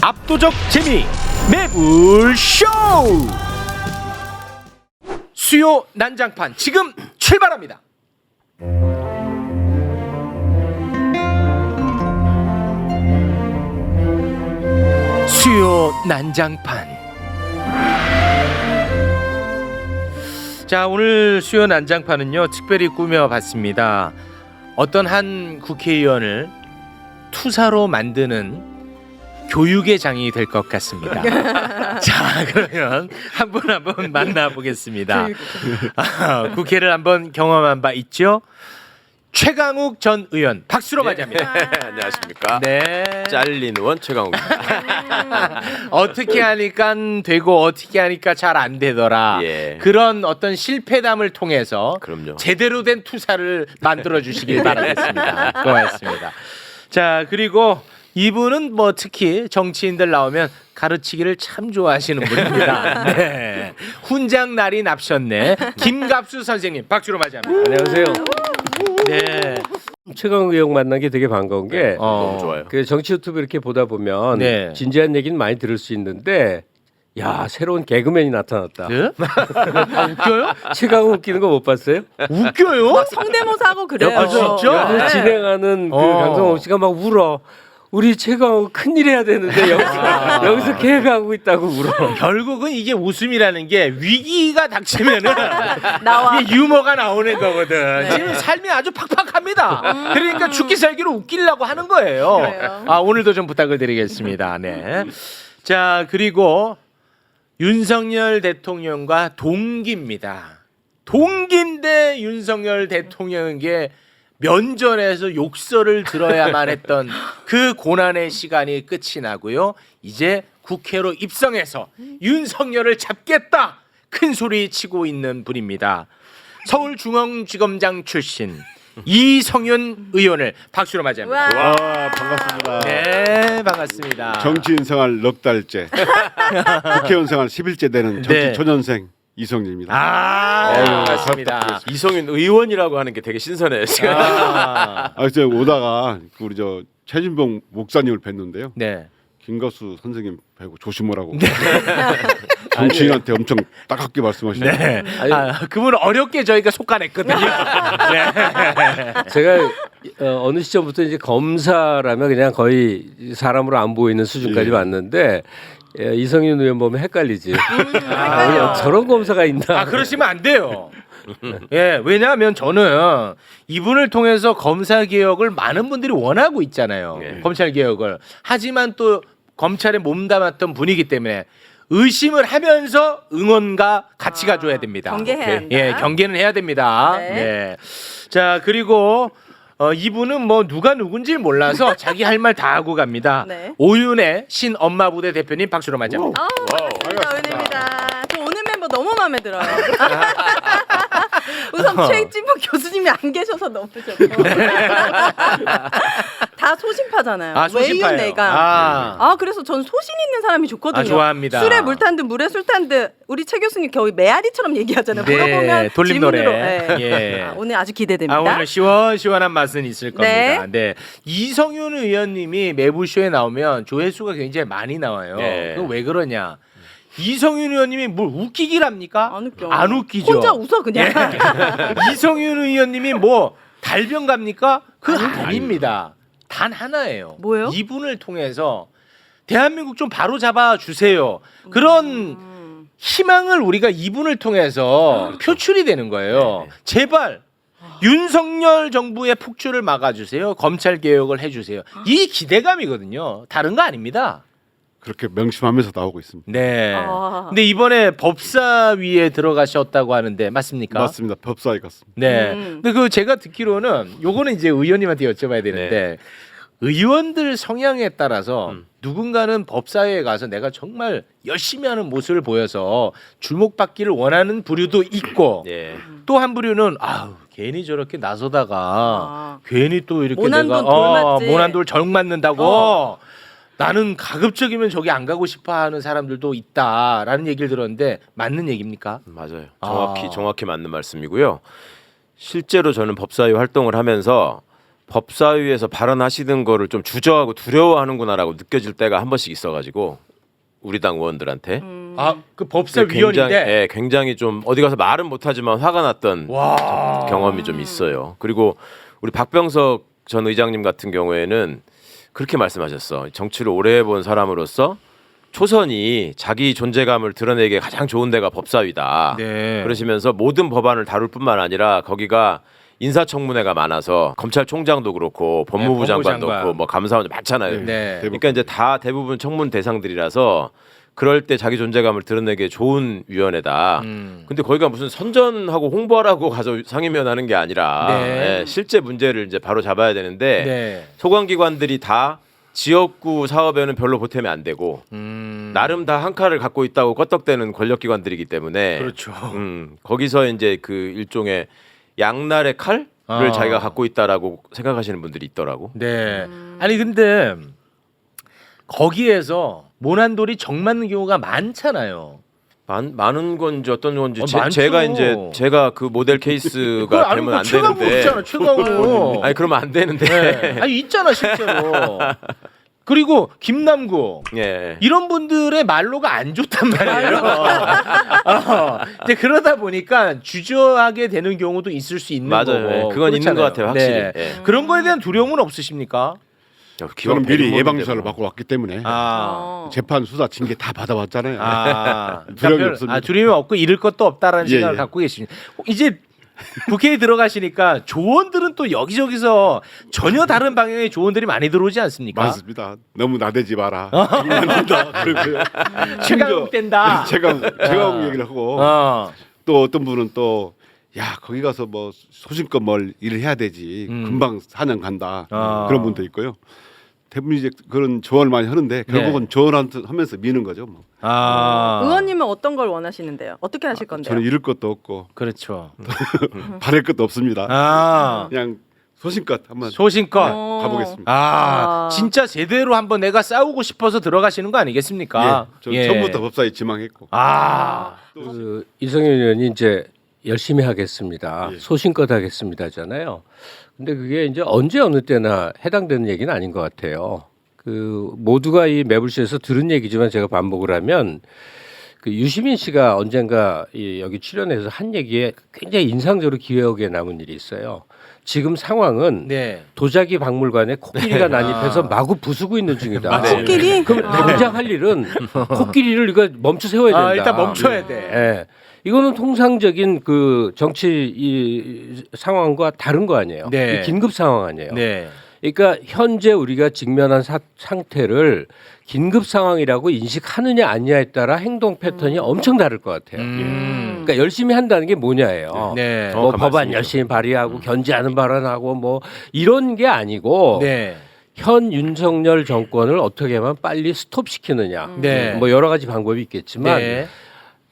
압도적 재미 매불쇼 수요 난장판 지금 출발합니다. 수요 난장판. 자, 오늘 수요 난장판은요 특별히 꾸며봤습니다. 어떤 한 국회의원을 투사로 만드는 교육의 장이 될 것 같습니다. 자, 그러면 한 분 한 분 만나보겠습니다. 국회를 한번 경험한 바 있죠? 최강욱 전 의원 박수로 맞이합니다. 안녕하십니까? 네. 잘린 의원 최강욱입니다. 어떻게 하니까 되고 어떻게 하니까 잘 안 되더라. 예. 그런 어떤 실패담을 통해서 그럼요. 제대로 된 투사를 만들어 주시길 바라겠습니다. 고맙습니다. 자, 그리고 이분은 뭐 특히 정치인들 나오면 가르치기를 참 좋아하시는 분입니다. 네. 훈장 날이 납셨네. 김갑수 선생님 박수로 맞이합니다. 안녕하세요. 네. 최강욱 의원 만난 게 되게 반가운 게 너무 좋아요. 그 정치 유튜브 이렇게 보다 보면 네. 진지한 얘기는 많이 들을 수 있는데 야 새로운 개그맨이 나타났다. 네? 아, 웃겨요? 최강욱 웃기는 거 못 봤어요? 웃겨요? 성대모사하고 그래요. 아, 진짜? 옆에서 진행하는 그 강성호 씨가 막 울어. 우리 최강욱 큰일 해야 되는데 여기서 개그하고 있다고 울어. 결국은 이게 웃음이라는 게 위기가 닥치면은 나와. 이게 유머가 나오는 거거든. 지금 삶이 아주 팍팍합니다. 그러니까 죽기 살기로 웃기려고 하는 거예요. 그래요. 아, 오늘도 좀 부탁을 드리겠습니다. 네. 자, 그리고 윤석열 대통령과 동기입니다. 동기인데 윤석열 대통령에게 면전에서 욕설을 들어야만 했던 그 고난의 시간이 끝이 나고요. 이제 국회로 입성해서 윤석열을 잡겠다 큰 소리 치고 있는 분입니다. 서울중앙지검장 출신 이성윤 의원을 박수로 맞이합니다. 와. 와, 반갑습니다. 네, 반갑습니다. 정치인 생활 넉 달째, 국회의원 생활 10일째 되는 정치 네. 초년생 이성진입니다. 반갑습니다. 이성윤 의원이라고 하는 게 되게 신선해요. 저 오다가 우리 저 최진봉 목사님을 뵀는데요. 네. 김갑수 선생님 뵈고 조심하라고. 정치인한테 엄청 따갑게 말씀하시네요. 네. 그분은 어렵게 저희가 속아냈거든요. 네. 제가 어느 시점부터 이제 검사라면 그냥 거의 사람으로 안 보이는 수준까지 예. 왔는데 이성윤 의원 보면 헷갈리지. 헷갈려. 저런 검사가 있나? 아, 그러시면 안 돼요. 예, 왜냐하면 저는 이분을 통해서 검사 개혁을 많은 분들이 원하고 있잖아요. 네. 검찰 개혁을. 하지만 또 검찰에 몸담았던 분이기 때문에 의심을 하면서 응원과 같이 가줘야 됩니다. 경계해야 오케이. 한다. 예, 경계는 해야 됩니다. 네. 네. 자, 그리고 이분은 뭐 누가 누군지 몰라서 자기 할 말 다 하고 갑니다. 네. 오윤의 신엄마 부대 대표님 박수로 맞이합니다. 반갑습니다. 은혜입니다. 저 오늘 멤버 너무 마음에 들어요. 우선 최진봉 교수님이 안 계셔서 너무 좋고. 다 소신파잖아요. 아, 소신파예요. 왜요 내가. 아. 그래서 전 소신 있는 사람이 좋거든요. 아, 좋아합니다. 술에 물 탄 듯 물에 술 탄 듯 우리 최 교수님 거의 메아리처럼 얘기하잖아요. 물어보면 돌림 노래. 질문으로. 네. 예. 오늘 아주 기대됩니다. 아, 오늘 시원시원한 맛은 있을 네. 겁니다. 네. 이성윤 의원님이 매부쇼에 나오면 조회수가 굉장히 많이 나와요. 네. 그거 왜 그러냐? 이성윤 의원님이 뭘 웃기기랍니까? 안 웃겨. 안 웃기죠. 혼자 웃어 그냥. 이성윤 의원님이 뭐 달병 갑니까? 그거 아닙니다. 단 하나예요. 뭐예요? 이분을 통해서 대한민국 좀 바로 잡아 주세요. 그런 희망을 우리가 이분을 통해서 표출이 되는 거예요. 제발 윤석열 정부의 폭주를 막아주세요. 검찰 개혁을 해주세요. 이 기대감이거든요. 다른 거 아닙니다. 그렇게 명심하면서 나오고 있습니다. 네. 아. 근데 이번에 법사위에 들어가셨다고 하는데 맞습니까? 맞습니다. 법사위 갔습니다. 네. 근데 그 제가 듣기로는 요거는 이제 의원님한테 여쭤봐야 되는데 의원들 성향에 따라서 누군가는 법사위에 가서 내가 정말 열심히 하는 모습을 보여서 주목받기를 원하는 부류도 있고 예. 또 한 부류는 아우 괜히 저렇게 나서다가 괜히 또 이렇게 모난 내가 돌 맞지. 모난 돌 정 맞는다고 나는 가급적이면 저기 안 가고 싶어하는 사람들도 있다라는 얘기를 들었는데 맞는 얘기입니까? 맞아요. 아. 정확히 맞는 말씀이고요. 실제로 저는 법사위 활동을 하면서 법사위에서 발언하시는 거를 좀 주저하고 두려워하는구나라고 느껴질 때가 한 번씩 있어가지고 우리 당 의원들한테 아, 그 법사위원인데. 굉장히 좀 어디 가서 말은 못하지만 화가 났던 와. 경험이 좀 있어요. 그리고 우리 박병석 전 의장님 같은 경우에는 그렇게 말씀하셨어. 정치를 오래 해본 사람으로서 초선이 자기 존재감을 드러내기에 가장 좋은 데가 법사위다. 네. 그러시면서 모든 법안을 다룰 뿐만 아니라 거기가 인사청문회가 많아서 검찰총장도 그렇고 법무부 네, 장관도 법무부 장관. 그렇고 뭐 감사원 많잖아요. 네. 그러니까 이제 다 대부분 청문 대상들이라서 그럴 때 자기 존재감을 드러내기에 좋은 위원회다. 근데 거기가 무슨 선전하고 홍보하라고 가서 상임위원 게 아니라 네. 예, 실제 문제를 이제 바로 잡아야 되는데 네. 소관기관들이 다 지역구 사업에는 별로 보탬이 안 되고 나름 다 한 칼을 갖고 있다고 껐덕대는 권력기관들이기 때문에 그렇죠. 거기서 이제 그 일종의 양날의 칼을 아. 자기가 갖고 있다라고 생각하시는 분들이 있더라고. 네. 아니 근데 거기에서 모난돌이 정 맞는 경우가 많잖아요. 많은 건지 어떤 건지 많죠. 제가 그 모델 케이스가 되면 안 최강욱 되는데. 있잖아, 최강욱. 아니 그러면 안 되는데. 네. 아니 있잖아 실제로. 그리고 김남구 예. 이런 분들의 말로가 안 좋단 말이에요. 이제 그러다 보니까 주저하게 되는 경우도 있을 수 있는 맞아요. 거고. 예. 그건 있는 것 같아요, 확실히. 예. 그런 거에 대한 두려움은 없으십니까? 기왕 저는 미리 배를 예방 먹는데 주사를 뭐. 받고 왔기 때문에 아, 재판 수사 징계 다 받아왔잖아요. 아, 두려움이 없습니다. 두려움이 없고 잃을 것도 없다라는 예, 생각을 예. 갖고 계십니다. 이제 국회에 들어가시니까 조언들은 또 여기저기서 전혀 다른 방향의 조언들이 많이 들어오지 않습니까? 맞습니다. 너무 나대지 마라. 장난한다. 그리고요. 최강욱 된다. 제가 얘기를 하고 또 어떤 분은 또 야 거기 가서 뭐 소신껏 뭘 일을 해야 되지 금방 4년 간다 그런 분도 있고요. 대부분 이제 그런 조언을 많이 하는데 결국은 조언하면서 미는 거죠. 뭐. 의원님은 어떤 걸 원하시는데요? 어떻게 하실 건데요? 저는 잃을 것도 없고 그렇죠. 바랄 것도 없습니다. 그냥 소신껏 한번 소신껏. 가보겠습니다. 진짜 제대로 한번 내가 싸우고 싶어서 들어가시는 거 아니겠습니까? 저 처음부터 법사위 지망했고 그 이성윤 의원이 이제 열심히 하겠습니다. 예. 소신껏 하겠습니다잖아요. 근데 그게 이제 언제 어느 때나 해당되는 얘기는 아닌 것 같아요. 그 모두가 이 매불쇼에서 들은 얘기지만 제가 반복을 하면 그 유시민 씨가 언젠가 여기 출연해서 한 얘기에 굉장히 인상적으로 기억에 남은 일이 있어요. 지금 상황은 네. 도자기 박물관에 코끼리가 난입해서 마구 부수고 있는 중이다. 코끼리? 그럼 당장 할 일은 코끼리를 이거 멈춰 세워야 된다. 일단 멈춰야 돼. 예. 이거는 통상적인 그 정치 이 상황과 다른 거 아니에요. 네. 이 긴급 상황 아니에요. 네. 그러니까 현재 우리가 직면한 상태를 긴급 상황이라고 인식하느냐 아니냐에 따라 행동 패턴이 엄청 다를 것 같아요. 그러니까 열심히 한다는 게 뭐냐예요. 네. 뭐 정확한 법안 말씀이죠. 열심히 발의하고 견제하는 발언하고 뭐 이런 게 아니고 네. 현 윤석열 정권을 어떻게 하면 빨리 스톱시키느냐. 네. 뭐 여러 가지 방법이 있겠지만 네.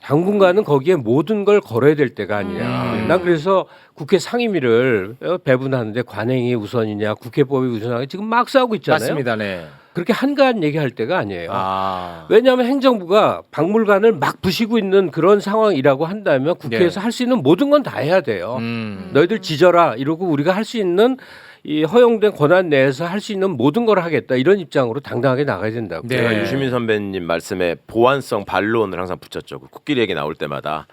당분간은 거기에 모든 걸 걸어야 될 때가 아니냐. 난 그래서 국회 상임위를 배분하는데 관행이 우선이냐, 국회법이 우선이냐 지금 막 싸우고 있잖아요. 맞습니다. 네. 그렇게 한가한 얘기할 때가 아니에요. 아. 왜냐하면 행정부가 박물관을 막 부시고 있는 그런 상황이라고 한다면 국회에서 할 수 있는 모든 건 다 해야 돼요. 너희들 지져라 이러고 우리가 할 수 있는 이 허용된 권한 내에서 할 수 있는 모든 걸 하겠다 이런 입장으로 당당하게 나가야 된다고. 네. 제가 유시민 선배님 말씀에 보완성 반론을 항상 붙였죠. 그 코끼리 얘기 나올 때마다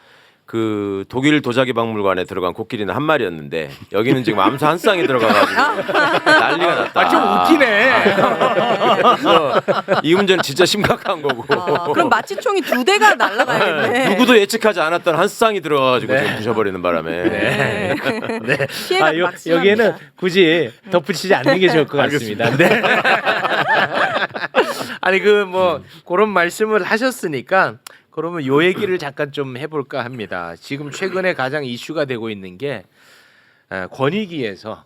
그 독일 도자기 박물관에 들어간 코끼리는 한 마리였는데 여기는 지금 암사 한 쌍이 들어가가지고 난리가 났다. 좀 웃기네. 그래서 이 문제는 진짜 심각한 거고. 그럼 마취총이 2대가 날아가야겠네. 누구도 예측하지 않았던 한 쌍이 들어가가지고 지금 부셔버리는 바람에. 네. 피해가 여기에는 막심합니다. 굳이 덧붙이지 않는 게 좋을 것 같습니다. 네. 아니 그 뭐 그런 말씀을 하셨으니까 그러면 요 얘기를 잠깐 좀 해볼까 합니다. 지금 최근에 가장 이슈가 되고 있는 게 권익위에서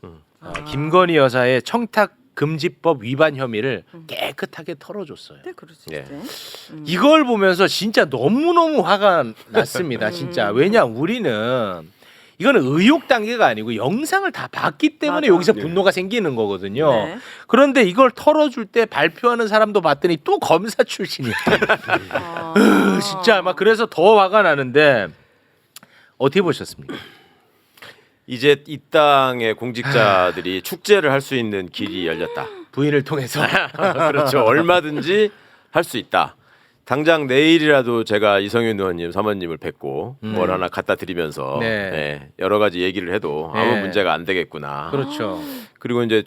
김건희 여사의 청탁 금지법 위반 혐의를 깨끗하게 털어줬어요. 네, 그럴 수 예. 있어요. 이걸 보면서 진짜 너무너무 화가 났습니다. 진짜. 왜냐 우리는 이거는 의혹 단계가 아니고 영상을 다 봤기 때문에 맞아. 여기서 분노가 생기는 거거든요. 네. 그런데 이걸 털어줄 때 발표하는 사람도 봤더니 또 검사 출신이야. 진짜 막 그래서 더 화가 나는데 어떻게 보셨습니까? 이제 이 땅의 공직자들이 축제를 할 수 있는 길이 열렸다. 부인을 통해서. 그렇죠. 얼마든지 할 수 있다. 당장 내일이라도 제가 이성윤 의원님 사모님을 뵙고 뭘 하나 갖다 드리면서 네. 네, 여러 가지 얘기를 해도 아무 네. 문제가 안 되겠구나. 그렇죠. 그리고 이제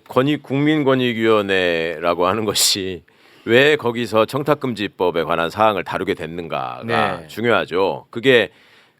국민권익위원회라고 하는 것이 왜 거기서 청탁금지법에 관한 사항을 다루게 됐는가가 네. 중요하죠. 그게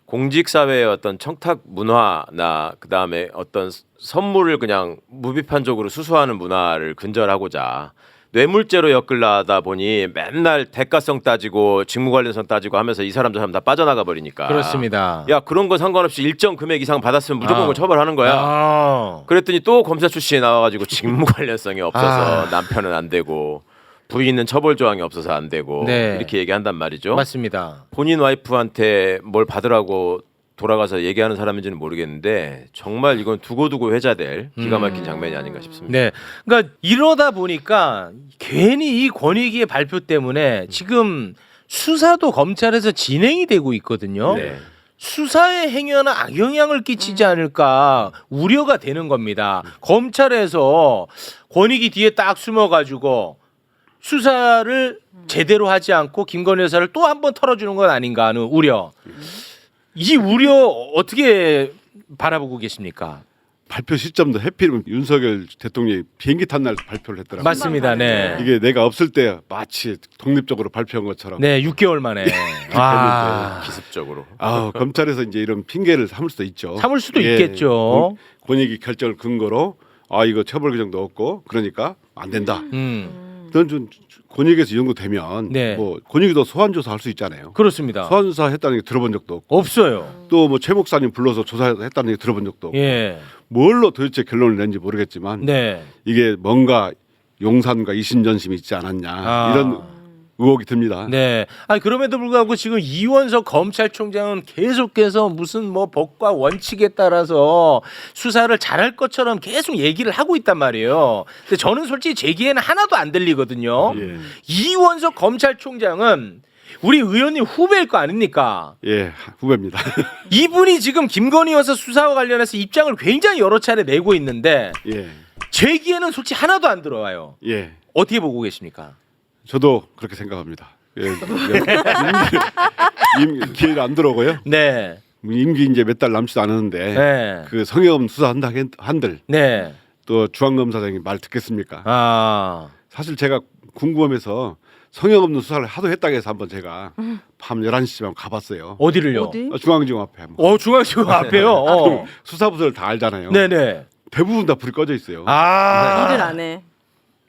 공직사회의 어떤 청탁 문화나 그다음에 어떤 선물을 그냥 무비판적으로 수수하는 문화를 근절하고자 뇌물죄로 엮으려다 보니 맨날 대가성 따지고 직무 관련성 따지고 하면서 이 사람 저 사람 다 빠져나가 버리니까. 그렇습니다. 야 그런 거 상관없이 일정 금액 이상 받았으면 무조건 그걸 처벌하는 거야. 아. 그랬더니 또 검사 출신이 나와가지고 직무 관련성이 없어서 남편은 안 되고 부인은 처벌 조항이 없어서 안 되고 네. 이렇게 얘기한단 말이죠. 맞습니다. 본인 와이프한테 뭘 받으라고 돌아가서 얘기하는 사람인지는 모르겠는데 정말 이건 두고두고 회자될 기가 막힌 장면이 아닌가 싶습니다. 네. 그러니까 이러다 보니까 괜히 이 권익위의 발표 때문에 지금 수사도 검찰에서 진행이 되고 있거든요. 네. 수사에 행여나 악영향을 끼치지 않을까 우려가 되는 겁니다. 검찰에서 권익위 뒤에 딱 숨어가지고 수사를 제대로 하지 않고 김건희 여사를 또 한 번 털어주는 건 아닌가 하는 우려. 이 우려 어떻게 바라보고 계십니까? 발표 시점도 해필이면 윤석열 대통령이 비행기 탄 날 발표를 했더라고요. 맞습니다. 네. 이게 내가 없을 때 마치 독립적으로 발표한 것처럼. 네, 6개월 만에. 아, 기습적으로. 검찰에서 이제 이런 핑계를 삼을 수도 있죠. 삼을 수도 예, 있겠죠. 권익위 결정을 근거로 이거 처벌 규정도 없고 그러니까 안 된다. 저는 좀 권익위에서 연구되면 네. 뭐 권익위도 소환 조사할 수 있잖아요. 그렇습니다. 소환 조사 했다는 얘기 들어본 적도 없고 없어요. 또 뭐 최 목사님 불러서 조사했다는 얘기 들어본 적도 없고 예. 뭘로 도대체 결론을 낸지 모르겠지만 네. 이게 뭔가 용산과 이심전심이 있지 않았냐 이런 의혹이 듭니다. 네. 아니 그럼에도 불구하고 지금 이원석 검찰총장은 계속해서 무슨 뭐 법과 원칙에 따라서 수사를 잘할 것처럼 계속 얘기를 하고 있단 말이에요. 근데 저는 솔직히 제 귀에는 하나도 안 들리거든요. 예. 이원석 검찰총장은 우리 의원님 후배일 거 아닙니까? 예, 후배입니다. 이분이 지금 김건희 여사 수사와 관련해서 입장을 굉장히 여러 차례 내고 있는데 예, 제 귀에는 솔직히 하나도 안 들어와요. 예, 어떻게 보고 계십니까? 저도 그렇게 생각합니다. 예, 기회가 안 들어오고요. 네. 임기 이제 몇 달 남지도 않았는데 네. 그 성형 수사한다 한들 네. 또 중앙검사장이 말 듣겠습니까? 아. 사실 제가 궁금해서 성형 없는 수사를 하도 했다고 해서 한번 제가 밤 11시쯤 가봤어요. 어디를요? 어디? 중앙지검 앞에 한번. 중앙지검 앞에요. 어. 수사부서를 다 알잖아요. 네네. 대부분 다 불이 꺼져 있어요. 일을 안 해.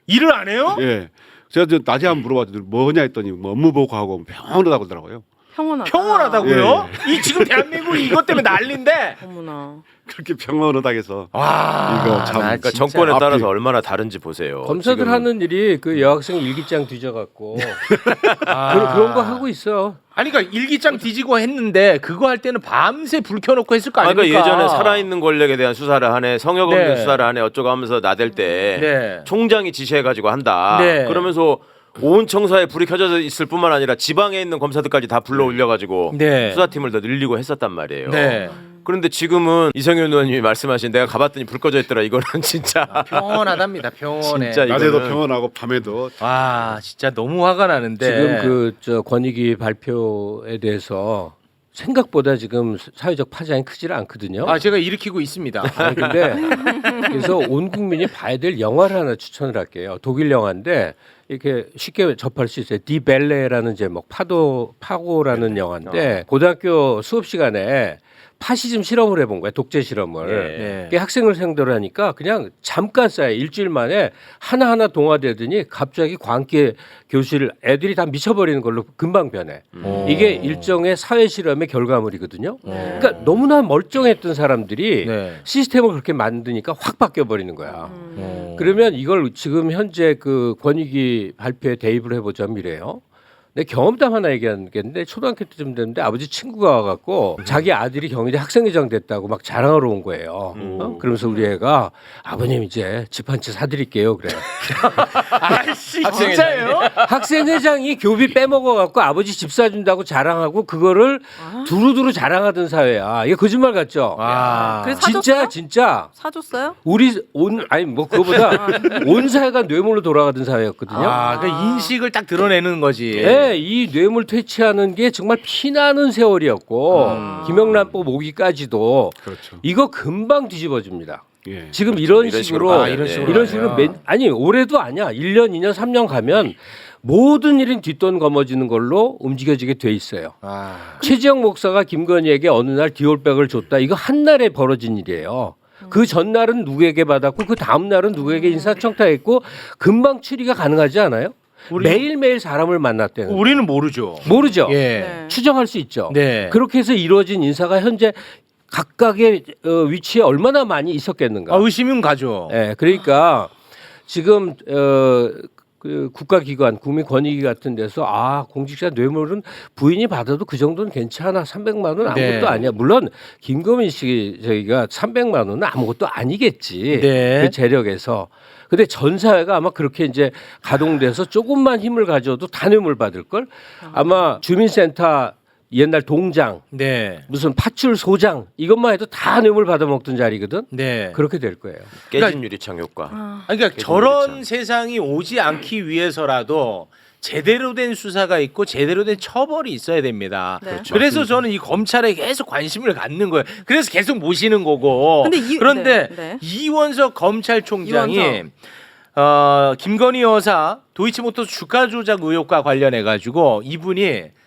일을 안 해요? 예. 제가 저 낮에 한번 물어봤더니 뭐냐 했더니 뭐 업무 보고하고 평온하다고 그러더라고요. 평온하다. 평온하다고요? 이 지금 대한민국이 이것 때문에 난리인데. 어머나. 그렇게 평온하다고 해서 와. 이거 참 나 그러니까 진짜. 정권에 앞이- 따라서 얼마나 다른지 보세요. 검사들 지금 하는 일이 그 여학생 일기장 뒤져갖고 아. 그런 거 하고 있어. 아니 그러니까 일기장 뒤지고 했는데 그거 할 때는 밤새 불 켜놓고 했을 거 아닙니까? 그러니까 예전에 살아있는 권력에 대한 수사를 하네, 성역 없는 네. 수사를 하네 어쩌고 하면서 나댈 때 네. 총장이 지시해가지고 한다. 네. 그러면서 온 청사에 불이 켜져 있을 뿐만 아니라 지방에 있는 검사들까지 다 불러 올려가지고 네. 수사팀을 더 늘리고 했었단 말이에요. 네. 그런데 지금은 이성윤 의원님이 말씀하신 내가 가봤더니 불 꺼져 있더라. 이거는 진짜 평온하답니다. 평온해. 진짜 낮에도 이거는- 평온하고 밤에도 와 진짜 너무 화가 나는데. 지금 그 저 권익위 발표에 대해서 생각보다 지금 사회적 파장이 크지를 않거든요. 제가 일으키고 있습니다. 근데 그래서 온 국민이 봐야 될 영화를 하나 추천을 할게요. 독일 영화인데 이렇게 쉽게 접할 수 있어요. 디 벨레라는 제목, 파고라는 영화인데 고등학교 수업 시간에 파시즘 실험을 해본 거야. 독재 실험을. 네. 그게 학생을 상대로 하니까 그냥 잠깐 쌓여 일주일 만에 하나하나 동화되더니 갑자기 광기에 교실 애들이 다 미쳐버리는 걸로 금방 변해. 이게 일종의 사회 실험의 결과물이거든요. 그러니까 너무나 멀쩡했던 사람들이 네. 시스템을 그렇게 만드니까 확 바뀌어 버리는 거야. 그러면 이걸 지금 현재 그 권익위 발표에 대입을 해보자면 이래요. 내 경험담 하나 얘기하겠는데 초등학교 때쯤 됐는데 아버지 친구가 와갖고 자기 아들이 경희대 학생회장 됐다고 막 자랑하러 온 거예요. 그러면서 우리 애가 아버님 이제 집 한 채 사드릴게요 그래. 아이씨 진짜예요? 학생회장이 교비 빼먹어갖고 아버지 집 사준다고 자랑하고 그거를 두루두루 자랑하던 사회야. 이게 거짓말 같죠? 아. 그래서 진짜 사줬어요? 진짜 사줬어요? 우리 아니 뭐 그거보다 온 사회가 뇌물로 돌아가던 사회였거든요. 아, 그 인식을 딱 드러내는 거지. 네, 이 뇌물 퇴치하는 게 정말 피나는 세월이었고 김영란법 오기까지도 그렇죠. 이거 금방 뒤집어집니다. 예. 지금 이런 이런 식으로 식으로 이런 식으로 이런 식으로 아니 올해도 아니야. 1년, 2년, 3년 가면 모든 일은 뒷돈 거머쥐는 걸로 움직여지게 돼 있어요. 아. 최지영 목사가 김건희에게 어느 날 디올백을 줬다. 이거 한 날에 벌어진 일이에요. 그 전날은 누구에게 받았고 그 다음 날은 누구에게 인사청탁했고 금방 추리가 가능하지 않아요? 매일매일 사람을 만났대는 거예요. 우리는 모르죠. 모르죠. 예. 네. 추정할 수 있죠. 네. 그렇게 해서 이루어진 인사가 현재 각각의 위치에 얼마나 많이 있었겠는가. 아, 의심은 가죠. 예, 그러니까 지금 그 국가기관, 국민권익위 같은 데서 공직자 뇌물은 부인이 받아도 그 정도는 괜찮아. 300만 원 아무것도 네. 아니야. 물론 김건희 씨 저희가 300만 원은 아무것도 아니겠지. 네. 그 재력에서. 근데 전 사회가 아마 그렇게 이제 가동돼서 조금만 힘을 가져도 다 뇌물 받을 걸. 아마 주민센터 옛날 동장, 네. 무슨 파출소장 이것만 해도 다 뇌물 받아먹던 자리거든. 네. 그렇게 될 거예요. 깨진 유리창 효과. 아니, 그러니까 깨진 저런 유리창. 세상이 오지 않기 위해서라도 제대로 된 수사가 있고 제대로 된 처벌이 있어야 됩니다. 네. 그렇죠. 그래서 저는 이 검찰에 계속 관심을 갖는 거예요. 그래서 계속 모시는 거고. 근데 그런데 네, 네. 이원석 검찰총장이 이원석. 김건희 여사 도이치모터스 주가 조작 의혹과 관련해 가지고 이분이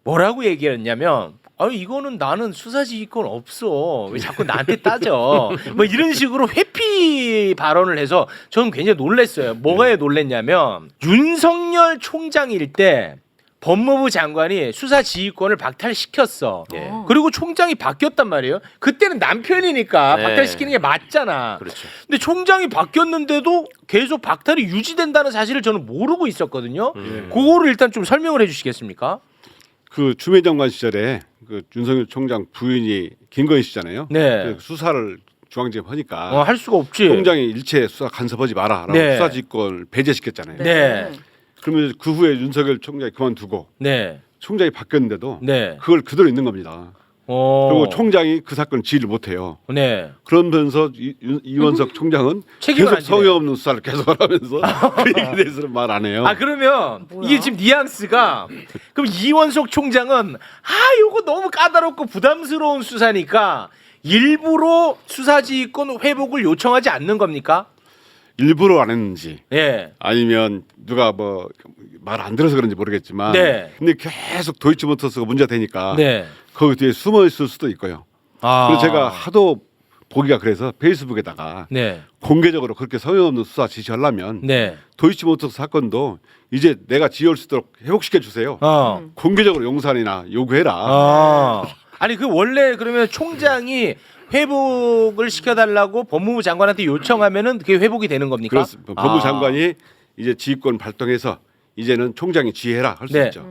뭐라고 얘기했냐면 이거는 나는 수사지휘권 없어. 왜 자꾸 나한테 따져. 뭐 이런 식으로 회피 발언을 해서 저는 굉장히 놀랐어요. 뭐가 놀랐냐면 윤석열 총장일 때 법무부 장관이 수사지휘권을 박탈시켰어. 예. 그리고 총장이 바뀌었단 말이에요. 그때는 남편이니까 네. 박탈시키는 게 맞잖아. 그렇죠. 근데 총장이 바뀌었는데도 계속 박탈이 유지된다는 사실을 저는 모르고 있었거든요. 그거를 일단 좀 설명을 해주시겠습니까? 그 추미애 장관 시절에 그 윤석열 총장 부인이 김건희 씨잖아요. 네. 그 수사를 중앙지검 하니까 할 수가 없지. 총장이 일체 수사 간섭하지 마라라고 네. 수사지휘권을 배제시켰잖아요. 네. 그러면 그 후에 윤석열 총장이 그만두고 네. 총장이 바뀌었는데도 네. 그걸 그대로 있는 겁니다. 그리고 총장이 그 사건을 지휘를 못해요. 네. 그러면서 이원석 총장은 책임을 안 계속 지네요. 성의 없는 수사를 계속 하면서 그 얘기에 대해서는 말 안 해요. 그러면 이게 지금 뉘앙스가 그럼 이원석 총장은 요거 너무 까다롭고 부담스러운 수사니까 일부러 수사지휘권 회복을 요청하지 않는 겁니까? 일부러 안 했는지 예. 아니면 누가 뭐 말 안 들어서 그런지 모르겠지만 네. 근데 계속 도이치모터스가 문제가 되니까 네. 거기 뒤에 숨어 있을 수도 있고요. 아. 그래서 제가 하도 보기가 그래서 페이스북에다가 네. 공개적으로 그렇게 성의 없는 수사 지시하려면 네. 도이치모터스 사건도 이제 내가 지휘할 수 있도록 회복시켜 주세요. 공개적으로 용산이나 요구해라. 아니 그 원래 그러면 총장이 회복을 시켜달라고 법무부 장관한테 요청하면은 그게 회복이 되는 겁니까? 그렇습니다. 법무부 장관이 이제 지휘권 발동해서 이제는 총장이 지휘해라 할 수 네. 있죠.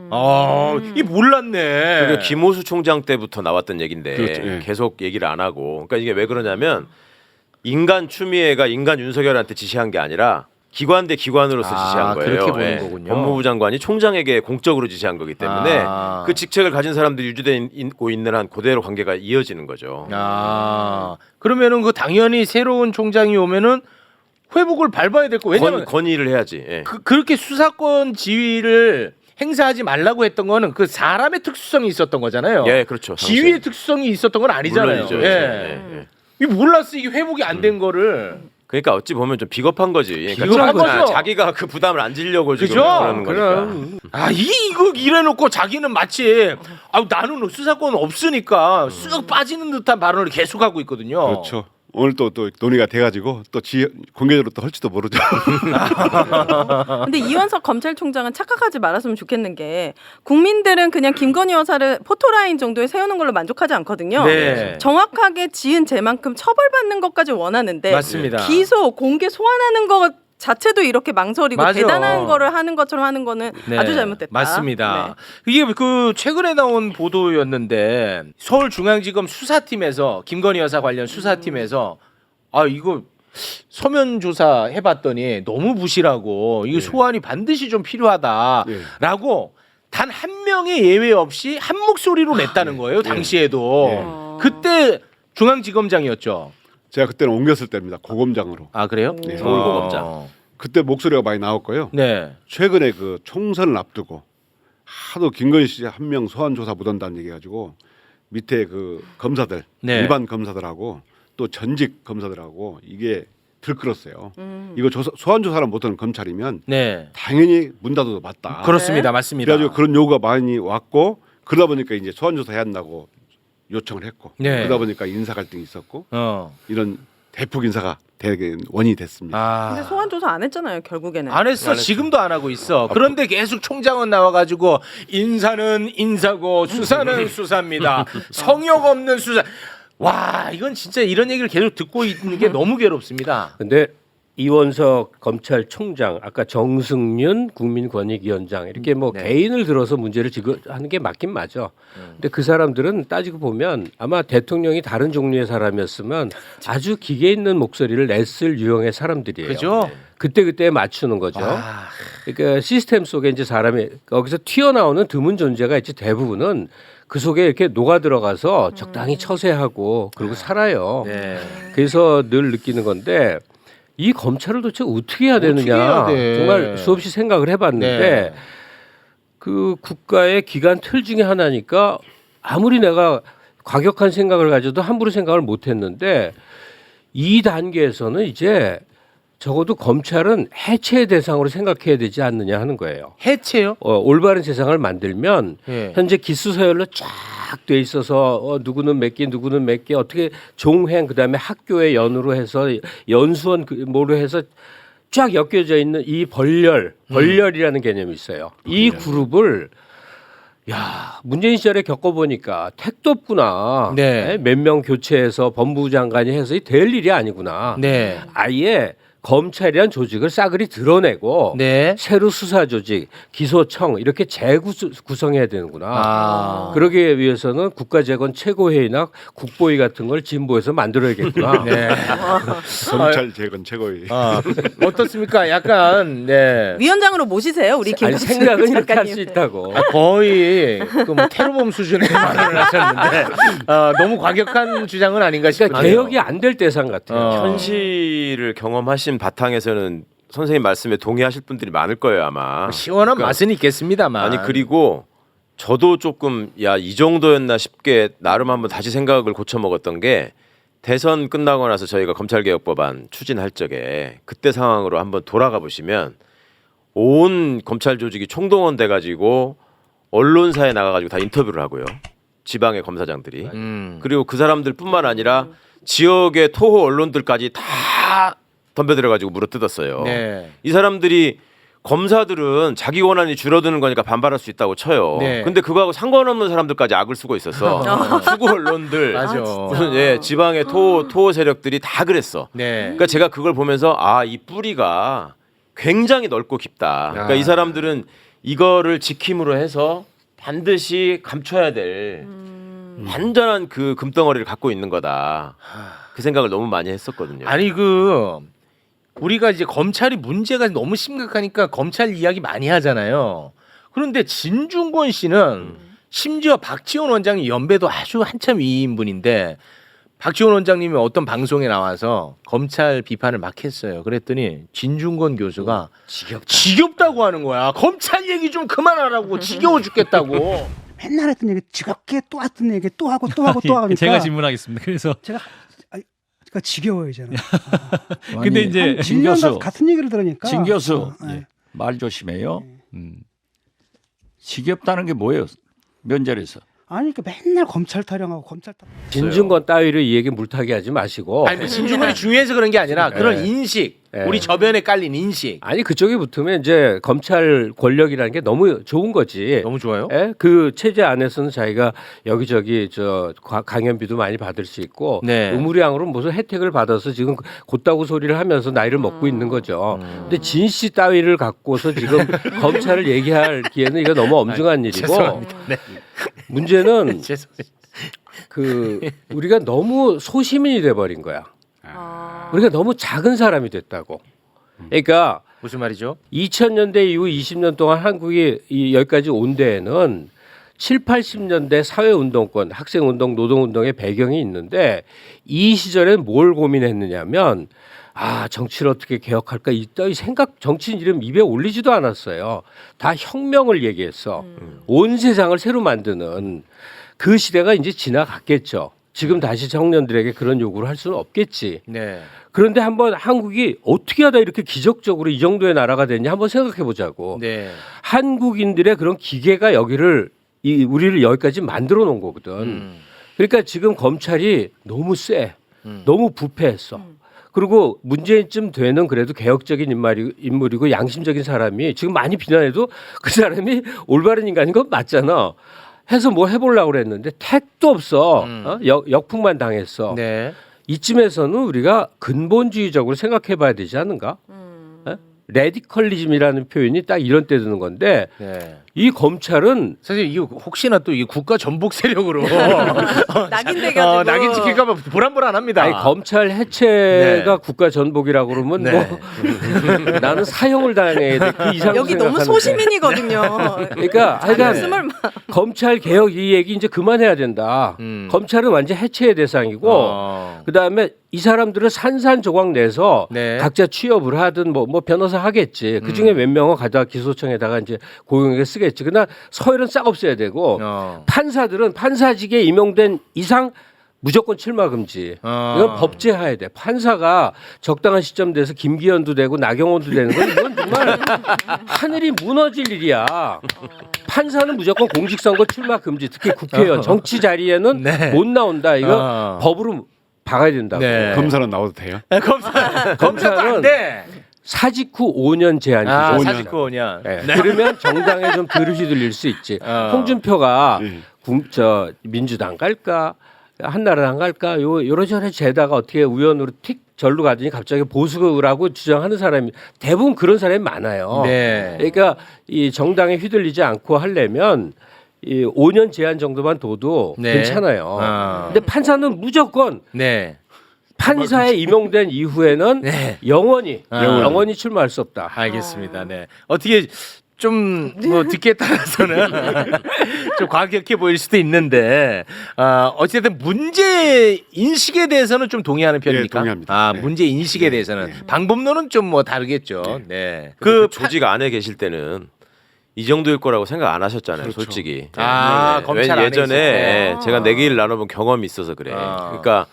이 몰랐네. 그게 김호수 총장 때부터 나왔던 얘기인데 그렇죠. 예. 계속 얘기를 안 하고. 그러니까 이게 왜 그러냐면 인간 추미애가 인간 윤석열한테 지시한 게 아니라 기관 대 기관으로서 지시한 거예요. 그렇게 보는 예. 거군요. 법무부 장관이 총장에게 공적으로 지시한 거기 때문에 아. 그 직책을 가진 사람들이 유지되고 있는 한 그대로 관계가 이어지는 거죠. 그러면은 그 당연히 새로운 총장이 오면은 회복을 밟아야 될 거. 왜냐면 건의를 해야지. 예. 그렇게 수사권 지위를 행사하지 말라고 했던 거는 그 사람의 특수성이 있었던 거잖아요. 예, 그렇죠. 지위의 특성이 있었던 건 아니잖아요. 물론이죠. 예. 예, 예. 이 몰랐어 이게 회복이 안 된 거를. 그러니까 어찌 보면 좀 비겁한 거지. 그러니까 비겁한 거죠. 자기가 그 부담을 안 지려고 지금 그죠? 그러는 거니까. 이거 이래놓고 자기는 마치 나는 수사권 없으니까 쓱 빠지는 듯한 발언을 계속하고 있거든요. 그렇죠. 오늘 또 논의가 돼가지고 또 공개적으로 또 할지도 모르죠. 근데 이원석 검찰총장은 착각하지 말았으면 좋겠는 게 국민들은 그냥 김건희 여사를 포토라인 정도에 세우는 걸로 만족하지 않거든요. 네. 정확하게 지은 죄만큼 처벌받는 것까지 원하는데 맞습니다. 기소, 공개 소환하는 것 자체도 이렇게 망설이고 맞아. 대단한 거를 하는 것처럼 하는 거는 네, 아주 잘못됐다. 맞습니다. 이게 그 최근에 나온 보도였는데 서울중앙지검 수사팀에서 김건희 여사 관련 수사팀에서 아 이거 서면 조사 해봤더니 너무 부실하고 이거 소환이 반드시 좀 필요하다라고 단 한 명의 예외 없이 한 목소리로 냈다는 거예요. 당시에도 그때 중앙지검장이었죠. 제가 그때는 옮겼을 때입니다. 고검장으로. 아 그래요? 네. 서울고검장. 그때 목소리가 많이 나왔고요. 네. 최근에 그 총선을 앞두고 하도 김건희 씨 한 명 소환 조사 못한다는 얘기 가지고 밑에 그 검사들 네. 일반 검사들하고 또 전직 검사들하고 이게 들끓었어요. 이거 소환 조사를 못하는 검찰이면 네. 당연히 문 닫아도 맞다. 그렇습니다. 맞습니다. 그래가지고 그런 요구가 많이 왔고 그러다 보니까 이제 소환 조사 해야 한다고 요청을 했고 네. 그러다 보니까 인사 갈등이 있었고 어. 이런 대폭 인사가 되게 원인이 됐습니다. 아. 근데 소환 조사 안 했잖아요. 결국에는. 안 했어. 지금도 안 하고 있어. 그런데 계속 총장은 나와가지고 인사는 인사고 수사는 수사입니다. 성역 없는 수사. 와 이건 진짜 이런 얘기를 계속 듣고 있는 게 너무 괴롭습니다. 근데 이원석 검찰총장, 아까 정승윤 국민권익위원장 이렇게 뭐 네. 개인을 들어서 문제를 지급하는 게 맞긴 맞아. 근데 그 사람들은 따지고 보면 아마 대통령이 다른 종류의 사람이었으면 아주 기계 있는 목소리를 냈을 유형의 사람들이에요. 그죠? 그때 맞추는 거죠. 아. 그러니까 시스템 속에 이제 사람이 거기서 튀어나오는 드문 존재가 있지 대부분은 그 속에 이렇게 녹아 들어가서 적당히 처세하고 그리고 살아요. 네. 그래서 늘 느끼는 건데 이 검찰을 도대체 어떻게 해야 어떻게 되느냐 해야 돼? 정말 수없이 생각을 해봤는데 네. 그 국가의 기관 틀 중에 하나니까 아무리 내가 과격한 생각을 가져도 함부로 생각을 못했는데 이 단계에서는 이제 적어도 검찰은 해체의 대상으로 생각해야 되지 않느냐 하는 거예요. 해체요? 올바른 세상을 만들면 예. 현재 기수 서열로 쫙 돼 있어서 누구는 몇 개, 누구는 몇 개 어떻게 종행 그다음에 학교의 연으로 해서 연수원 뭐로 해서 쫙 엮여져 있는 이 벌렬이라는 개념이 있어요. 이 그룹을 야 문재인 시절에 겪어보니까 택도 없구나. 네. 몇 명 교체해서 법무부 장관이 해서 될 일이 아니구나. 네. 아예 검찰이란 조직을 싸그리 드러내고 네. 새로 수사 조직, 기소청 이렇게 재구성해야 되는구나. 아. 그러기 위해서는 국가재건 최고회의나 국보위 같은 걸 진보해서 만들어야겠구나. 네. 검찰 재건 최고위. 아, 어떻습니까? 약간 네. 위원장으로 모시세요. 우리 아니 김갑수 생각은 이렇게 할 작가님. 수 있다고. 거의 그뭐 테러범 수준의 말을 하셨는데 너무 과격한 주장은 아닌가 싶어요. 그러니까 개혁이 안 될 대상 같아요. 현실을 경험하신 바탕에서는 선생님 말씀에 동의하실 분들이 많을 거예요 아마. 시원한 그러니까 맛은 있겠습니다만. 아니 그리고 저도 조금 야 이 정도였나 싶게 나름 한번 다시 생각을 고쳐 먹었던 게 대선 끝나고 나서 저희가 검찰개혁법안 추진할 적에 그때 상황으로 한번 돌아가 보시면 온 검찰 조직이 총동원 돼가지고 언론사에 나가가지고 다 인터뷰를 하고요. 지방의 검사장들이. 그리고 그 사람들뿐만 아니라 지역의 토호 언론들까지 다 덤벼들어가지고 물어뜯었어요. 네. 이 사람들이 검사들은 자기 권한이 줄어드는 거니까 반발할 수 있다고 쳐요. 네. 근데 그거하고 상관없는 사람들까지 악을 쓰고 있어서 수구 언론들 맞아. 무슨 지방의 토호 세력들이 다 그랬어. 네. 그러니까 제가 그걸 보면서 이 뿌리가 굉장히 넓고 깊다. 그러니까 이 사람들은 이거를 지킴으로 해서 반드시 감춰야 될 완전한 그 금덩어리를 갖고 있는 거다. 그 생각을 너무 많이 했었거든요. 아니 우리가 이제 검찰이 문제가 너무 심각하니까 검찰 이야기 많이 하잖아요. 그런데 진중권 씨는 심지어 박지원 원장이 연배도 아주 한참 위인 분인데 박지원 원장님이 어떤 방송에 나와서 검찰 비판을 막 했어요. 그랬더니 진중권 교수가 지겹다고 하는 거야. 검찰 얘기 좀 그만하라고. 지겨워 죽겠다고. 맨날 했던 얘기 지겹게 또 했던 얘기 또 하고 또 하고 또 하니까 제가 질문하겠습니다. 그래서 제가 그러니까 지겨워요 저는. 근데 이제 한 1년 같은 얘기를 들으니까 진 교수 네. 말 조심해요. 지겹다는 게 뭐예요? 면접에서 아니 그 맨날 검찰 타령하고 검찰 타령. 진중권 따위를 이 얘기 물타기 하지 마시고. 아니 진중권이 중요해서 그런 게 아니라 그런 네. 인식, 네. 우리 저변에 깔린 인식 아니 그쪽이 붙으면 이제 검찰 권력이라는 게 너무 좋은 거지. 너무 좋아요. 예? 그 체제 안에서는 자기가 여기저기 저 강연비도 많이 받을 수 있고 네. 의무량으로 무슨 혜택을 받아서 지금 곧다고 소리를 하면서 나이를 먹고 있는 거죠. 근데 진씨 따위를 갖고서 지금 검찰을 얘기할 기회는 이거 너무 엄중한 일이고 죄송합니다. 네. 문제는 죄송해요. 그 우리가 너무 소시민이 돼 버린 거야. 아. 우리가 너무 작은 사람이 됐다고. 그러니까 무슨 말이죠? 2000년대 이후 20년 동안 한국이 여기까지 온 데에는 7, 80년대 사회운동권, 학생운동, 노동운동의 배경이 있는데 이 시절엔 뭘 고민했느냐면 정치를 어떻게 개혁할까 이따위 생각 정치인 이름 입에 올리지도 않았어요. 다 혁명을 얘기했어. 온 세상을 새로 만드는 그 시대가 이제 지나갔겠죠. 지금 다시 청년들에게 그런 요구를 할 수는 없겠지. 네. 그런데 한번 한국이 어떻게 하다 이렇게 기적적으로 이 정도의 나라가 됐냐 한번 생각해 보자고. 네. 한국인들의 그런 기계가 우리를 여기까지 만들어 놓은 거거든. 그러니까 지금 검찰이 너무 세. 너무 부패했어. 그리고 문재인쯤 되는 그래도 개혁적인 인물이고 양심적인 사람이 지금 많이 비난해도 그 사람이 올바른 인간인 건 맞잖아. 해서 뭐 해보려고 그랬는데 택도 없어. 역풍만 당했어. 네. 이쯤에서는 우리가 근본주의적으로 생각해 봐야 되지 않는가? 레디컬리즘이라는 표현이 딱 이런 때 드는 건데 네. 이 검찰은 사실 이거 혹시나 또 이 국가 전복 세력으로 낙인돼가지고. 낙인 찍힐까봐 불안불안합니다. 아니, 검찰 해체가 네. 국가 전복이라고 그러면 네. 뭐 나는 사형을 당해야 돼. 그 이상 여기 너무 소시민이거든요. 그러니까 하여간 말씀을 검찰 개혁 이 얘기 이제 그만해야 된다. 검찰은 완전 해체의 대상이고 그다음에 이 사람들을 산산조각 내서 네. 각자 취업을 하든 뭐 변호사 하겠지. 그 중에 몇 명은 가다가 기소청에다가 이제 고용에게 쓰겠지. 그러나 서열은 싹 없애야 되고 판사들은 판사직에 임용된 이상 무조건 출마 금지. 이건 법제화해야 돼. 판사가 적당한 시점 돼서 김기현도 되고 나경원도 되는 건 이건 정말 하늘이 무너질 일이야. 판사는 무조건 공직선거 출마 금지. 특히 국회의원 정치 자리에는 네. 못 나온다. 이거 법으로 박아야 된다고. 네. 검사는 나와도 돼요? 검사도 안 돼. 사직 후 5년 제한이 있어요. 5년. 사직 5년. 네. 그러면 정당에 좀 덜 휘둘릴 수 있지. 홍준표가 민주당 갈까 한나라당 갈까 요러저러 재다가 어떻게 우연으로 틱 절로 가더니 갑자기 보수라고 주장하는 사람이 대부분 그런 사람이 많아요. 네. 그러니까 이 정당에 휘둘리지 않고 하려면 이 5년 제한 정도만 둬도 네. 괜찮아요. 근데 판사는 무조건 네. 판사에 임용된 이후에는 네. 영원히 출마할 수 없다. 알겠습니다. 네. 어떻게 좀 뭐 듣기에 따라서는 좀 과격해 보일 수도 있는데 어쨌든 문제 인식에 대해서는 좀 동의하는 편입니까? 네, 동의합니다. 네. 문제 인식에 대해서는 방법론은 좀 뭐 다르겠죠. 네. 그 조직 안에 계실 때는 이 정도일 거라고 생각 안 하셨잖아요, 그렇죠. 솔직히. 검찰 안에 있을 예전에 때. 제가 내기를 나눠본 경험이 있어서 그래. 그러니까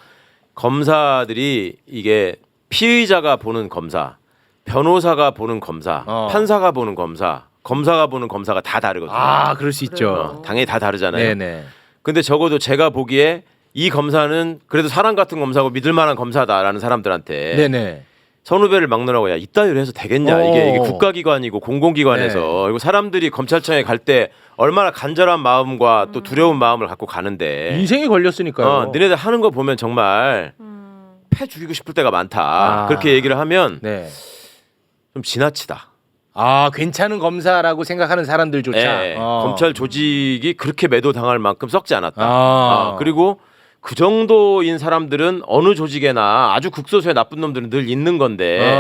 검사들이 이게 피의자가 보는 검사, 변호사가 보는 검사, 판사가 보는 검사, 검사가 보는 검사가 다 다르거든요. 그럴 수 있죠. 당연히 다 다르잖아요. 네네. 근데 적어도 제가 보기에 이 검사는 그래도 사람 같은 검사고 믿을 만한 검사다라는 사람들한테 네네. 선후배를 막느라고 야 이따위로 해서 되겠냐. 이게 국가기관이고 공공기관에서 네. 그리고 사람들이 검찰청에 갈 때 얼마나 간절한 마음과 또 두려운 마음을 갖고 가는데 인생이 걸렸으니까요. 너네들 하는 거 보면 정말 패 죽이고 싶을 때가 많다. 그렇게 얘기를 하면 네. 좀 지나치다. 괜찮은 검사라고 생각하는 사람들조차 네. 검찰 조직이 그렇게 매도당할 만큼 썩지 않았다. 그리고 그 정도인 사람들은 어느 조직에나 아주 극소수의 나쁜 놈들은 늘 있는 건데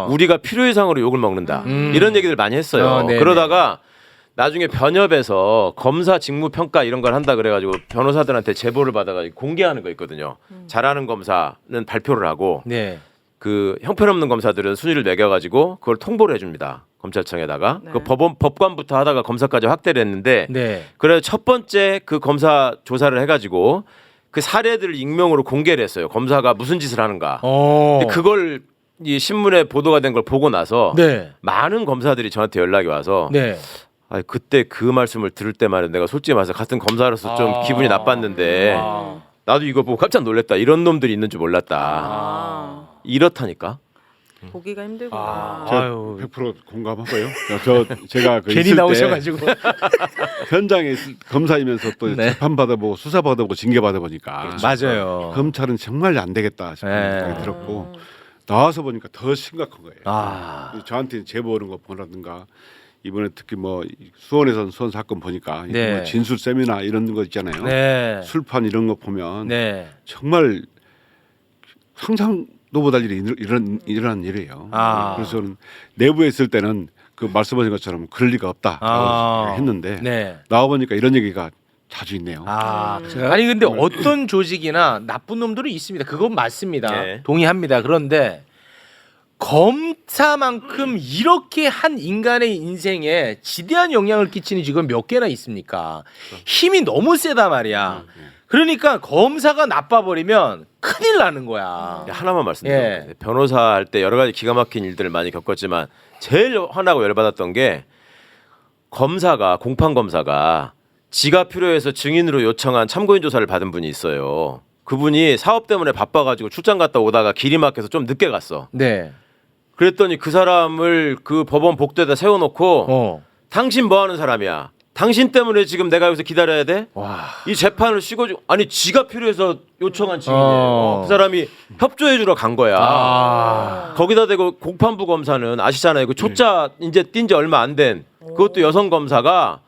우리가 필요 이상으로 욕을 먹는다. 이런 얘기들 많이 했어요. 네네. 그러다가 나중에 변협에서 검사 직무 평가 이런 걸 한다 그래가지고 변호사들한테 제보를 받아가지고 공개하는 거 있거든요. 잘하는 검사는 발표를 하고 네. 그 형편없는 검사들은 순위를 매겨가지고 그걸 통보를 해줍니다. 검찰청에다가 네. 그 법관부터 하다가 검사까지 확대를 했는데 네. 그래서 첫 번째 그 검사 조사를 해가지고 그 사례들을 익명으로 공개를 했어요. 검사가 무슨 짓을 하는가. 근데 그걸 이 신문에 보도가 된 걸 보고 나서 네. 많은 검사들이 저한테 연락이 와서 네. 아니 그때 그 말씀을 들을 때만 내가 솔직히 말해서 같은 검사로서 좀 기분이 나빴는데 나도 이거 보고 깜짝 놀랐다. 이런 놈들이 있는 줄 몰랐다. 이렇다니까. 보기가 힘들구나. 저 100% 공감하고요. 제가 그 괜히 있을 때 나오셔가지고. 현장에 검사이면서 또 네. 재판 받아보고 수사 받아보고 징계 받아보니까 맞아요. 검찰은 정말 안 되겠다 싶은 네. 생각이 들었고 나와서 보니까 더 심각한 거예요. 아. 저한테 제보 오는 거 보라든가 이번에 특히 뭐 수원에선 수원 사건 보니까 네. 뭐 진술 세미나 이런 거 있잖아요. 네. 술판 이런 거 보면 네. 정말 상상도 못할 일이 일어난 일이에요. 아. 그래서 저는 내부에 있을 때는 그 말씀하신 것처럼 그럴 리가 없다 했는데 네. 나와 보니까 이런 얘기가 자주 있네요. 아, 아니 근데 어떤 조직이나 나쁜 놈들이 있습니다. 그건 맞습니다. 네. 동의합니다. 그런데 검사만큼 이렇게 한 인간의 인생에 지대한 영향을 끼치는 직원 몇 개나 있습니까? 힘이 너무 세다 말이야. 그러니까 검사가 나빠버리면 큰일 나는 거야. 하나만 말씀드릴게요. 예. 변호사 할 때 여러 가지 기가 막힌 일들을 많이 겪었지만 제일 화나고 열받았던 게 공판 검사가 지가 필요해서 증인으로 요청한 참고인 조사를 받은 분이 있어요. 그분이 사업 때문에 바빠가지고 출장 갔다 오다가 길이 막혀서 좀 늦게 갔어. 네. 그랬더니 그 사람을 그 법원 복도에다 세워놓고 당신 뭐 하는 사람이야? 당신 때문에 지금 내가 여기서 기다려야 돼? 와. 이 재판을 쉬고 아니 지가 필요해서 요청한 증인이에요. 그 사람이 협조해주러 간 거야. 거기다 대고 공판부 검사는 아시잖아요. 그 초짜 이제 뛴 지 얼마 안 된 그것도 여성 검사가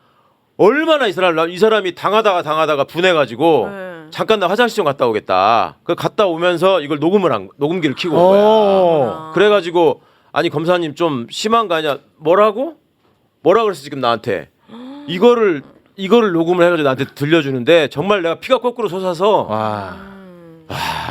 얼마나 이 사람이 당하다가 분해가지고 네. 잠깐 나 화장실 좀 갔다 오겠다. 그 갔다 오면서 이걸 녹음기를 켜고 온 거야. 그래가지고 아니 검사님 좀 심한 거 아니야? 뭐라 그랬어 지금 나한테? 이거를 녹음을 해가지고 나한테 들려주는데 정말 내가 피가 거꾸로 솟아서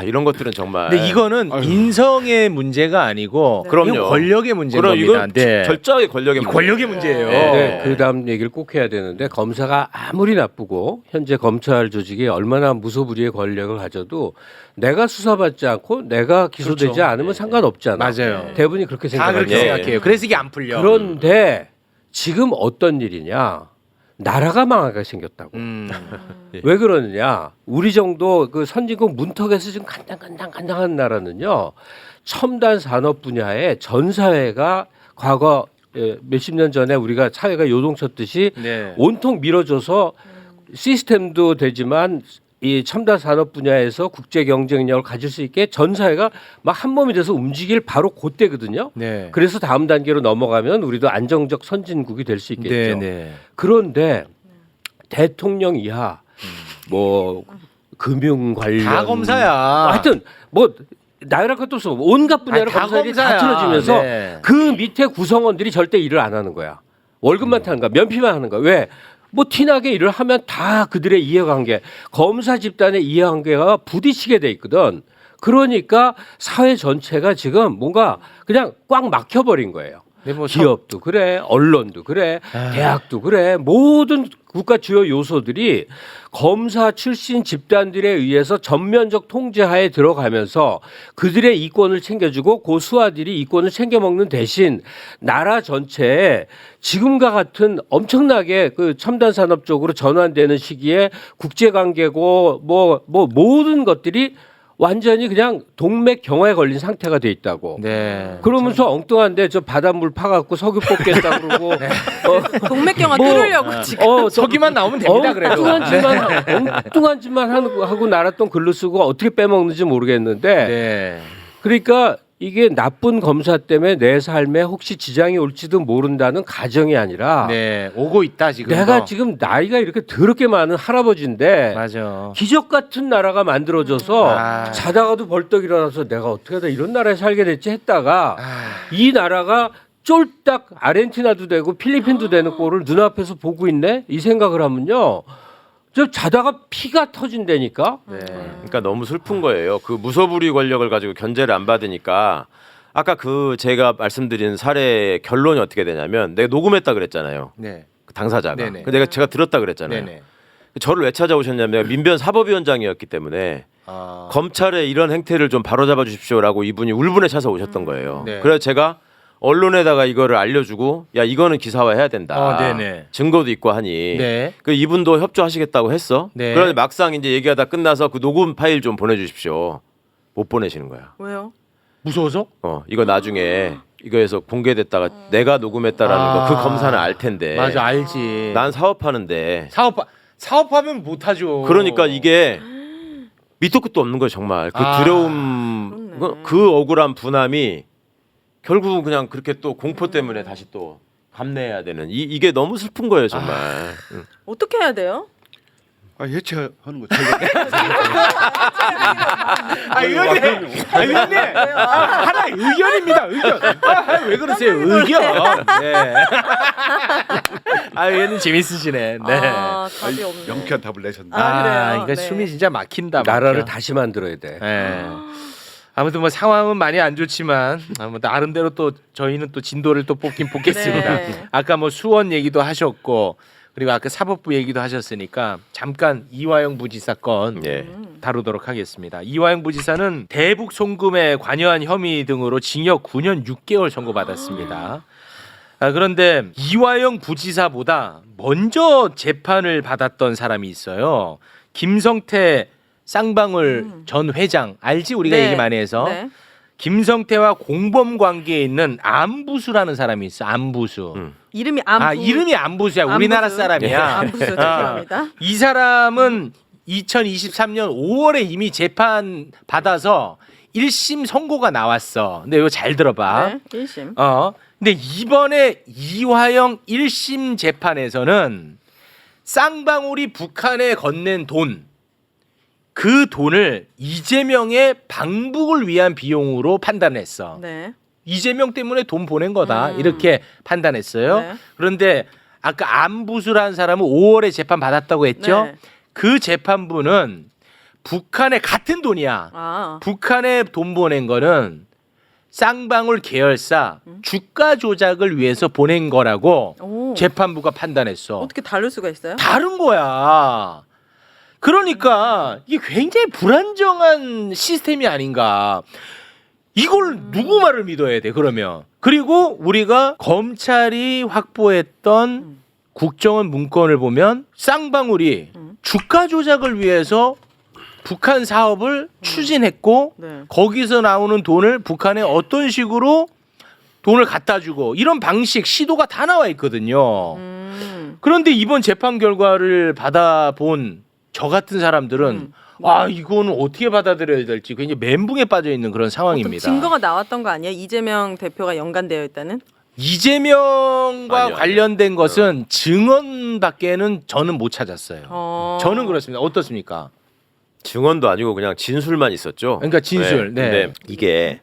이런 것들은 정말. 근데 이거는 인성의 문제가 아니고 그럼요. 이건 권력의 문제인 그럼 겁니다. 이건 네. 철저하게 권력의 문제. 권력의 문제예요. 네, 그 다음 얘기를 꼭 해야 되는데 검사가 아무리 나쁘고 현재 검찰 조직이 얼마나 무소불위의 권력을 가져도 내가 수사받지 않고 내가 기소되지 그렇죠. 않으면 상관없잖아. 맞아요. 대부분이 그렇게 다 생각해요. 그렇게 생각해요. 그래서 이게 안 풀려. 그런데 지금 어떤 일이냐? 나라가 망하게 생겼다고. 왜 그러느냐? 우리 정도 그 선진국 문턱에서 지금 간당한 나라는요. 첨단 산업 분야에 전 사회가 과거 몇십 년 전에 우리가 사회가 요동쳤듯이 네. 온통 밀어줘서 시스템도 되지만 이 첨단 산업 분야에서 국제 경쟁력을 가질 수 있게 전 사회가 막 한 몸이 돼서 움직일 바로 그때거든요. 네. 그래서 다음 단계로 넘어가면 우리도 안정적 선진국이 될 수 있겠죠. 네, 네. 그런데 대통령 이하 뭐 금융 관련 다 검사야. 하여튼 뭐 나이랄 것도 없어 온갖 분야로 아니, 다 검사들이 다 검사야. 틀어지면서 네. 그 밑에 구성원들이 절대 일을 안 하는 거야. 월급만 타는 거야. 면피만 하는 거야. 왜? 뭐 티나게 일을 하면 다 그들의 이해관계, 검사 집단의 이해관계가 부딪히게 돼 있거든. 그러니까 사회 전체가 지금 뭔가 그냥 꽉 막혀버린 거예요. 네, 뭐 기업도 그래, 언론도 그래, 대학도 그래, 모든 국가 주요 요소들이 검사 출신 집단들에 의해서 전면적 통제하에 들어가면서 그들의 이권을 챙겨주고 고수아들이 이권을 챙겨먹는 대신 나라 전체에 지금과 같은 엄청나게 그 첨단 산업 쪽으로 전환되는 시기에 국제관계고 뭐 모든 것들이 완전히 그냥 동맥 경화에 걸린 상태가 돼 있다고. 네. 그러면서 엉뚱한데 저 바닷물 파갖고 석유 뽑겠다 그러고 동맥경화 뭐, 뚫으려고 지금. 서기만 나오면 됩니다. 그래도. 엉뚱한 짓만 하고 날았던 글로 쓰고 어떻게 빼먹는지 모르겠는데 네. 그러니까 이게 나쁜 검사 때문에 내 삶에 혹시 지장이 올지도 모른다는 가정이 아니라 네. 오고 있다 지금. 내가 지금 나이가 이렇게 더럽게 많은 할아버지인데 맞아. 기적 같은 나라가 만들어져서 아. 자다가도 벌떡 일어나서 내가 어떻게 하다 이런 나라에 살게 됐지 했다가 이 나라가 쫄딱 아르헨티나도 되고 필리핀도 되는 꼴을 눈앞에서 보고 있네 이 생각을 하면요 저 자다가 피가 터진다니까. 네. 그러니까 너무 슬픈 거예요. 그 무소불위 권력을 가지고 견제를 안 받으니까 아까 그 제가 말씀드린 사례의 결론이 어떻게 되냐면 내가 녹음했다 그랬잖아요. 네. 그 당사자가. 네네. 그 제가 들었다 그랬잖아요. 네네. 저를 왜 찾아오셨냐면 내가 민변 사법위원장이었기 때문에 검찰의 이런 행태를 좀 바로잡아 주십시오라고 이분이 울분에 차서 오셨던 거예요. 네. 그래서 제가 언론에다가 이거를 알려주고 야 이거는 기사화해야 된다. 네네. 증거도 있고 하니 네. 그 이분도 협조하시겠다고 했어. 네. 그런데 막상 이제 얘기하다 끝나서 그 녹음 파일 좀 보내주십시오. 못 보내시는 거야. 왜요? 무서워서? 이거 나중에 이거에서 공개됐다가 내가 녹음했다라는 거 그 검사는 알 텐데. 맞아, 알지. 난 사업하는데. 사업하면 못하죠. 그러니까 이게 밑도 끝도 없는 거예요 정말. 그 두려움, 그렇네. 그 억울한 분함이 결국은 그냥 그렇게 또 공포 때문에 다시 또 감내해야 되는 이게 너무 슬픈 거예요 정말. 어떻게 해야 돼요? 해체하는 거죠. 의원님, 하나 의견입니다. 의견. 왜 그러세요? 의견. 네. 의원님 재밌으시네. 네. 답이 없네. 명쾌한 답을 내셨네. 그래요? 그러니까 네. 숨이 진짜 막힌다. 나라를 막혀. 다시 만들어야 돼. 네. 아무튼 뭐 상황은 많이 안 좋지만 나름대로 또 저희는 또 진도를 또 뽑긴 뽑겠습니다. 네. 아까 뭐 수원 얘기도 하셨고 그리고 아까 사법부 얘기도 하셨으니까 잠깐 이화영 부지사 건 예. 다루도록 하겠습니다. 이화영 부지사는 대북 송금에 관여한 혐의 등으로 징역 9년 6개월 선고받았습니다. 그런데 이화영 부지사보다 먼저 재판을 받았던 사람이 있어요. 김성태 쌍방울 전 회장 알지? 우리가 네. 얘기 많이 해서 네. 김성태와 공범 관계에 있는 안부수라는 사람이 있어. 안부수. 이름이 안부. 이름이 안부수야. 우리나라 안부수. 사람이야. 안부수 죄송합니다. 이 사람은 2023년 5월에 이미 재판 받아서 1심 선고가 나왔어. 근데 이거 잘 들어봐. 네. 1심. 근데 이번에 이화영 1심 재판에서는 쌍방울이 북한에 건넨 돈, 그 돈을 이재명의 방북을 위한 비용으로 판단했어. 네. 이재명 때문에 돈 보낸 거다. 이렇게 판단했어요. 네. 그런데 아까 안부수라는 사람은 5월에 재판 받았다고 했죠. 네. 그 재판부는 북한의 같은 돈이야. 북한에 돈 보낸 거는 쌍방울 계열사 주가 조작을 위해서 보낸 거라고 오. 재판부가 판단했어. 어떻게 다를 수가 있어요? 다른 거야. 그러니까 이게 굉장히 불안정한 시스템이 아닌가. 이걸 누구 말을 믿어야 돼 그러면. 그리고 우리가 검찰이 확보했던 국정원 문건을 보면 쌍방울이 주가 조작을 위해서 북한 사업을 추진했고 네. 거기서 나오는 돈을 북한에 어떤 식으로 돈을 갖다 주고 이런 방식 시도가 다 나와 있거든요. 그런데 이번 재판 결과를 받아본 저 같은 사람들은 이거는 어떻게 받아들여야 될지 굉장히 멘붕에 빠져 있는 그런 상황입니다. 증거가 나왔던 거 아니에요? 이재명 대표가 연관되어 있다는? 이재명과 아니요. 관련된 것은 증언밖에는 저는 못 찾았어요. 저는 그렇습니다. 어떻습니까? 증언도 아니고 그냥 진술만 있었죠. 그러니까 진술. 네. 근데 이게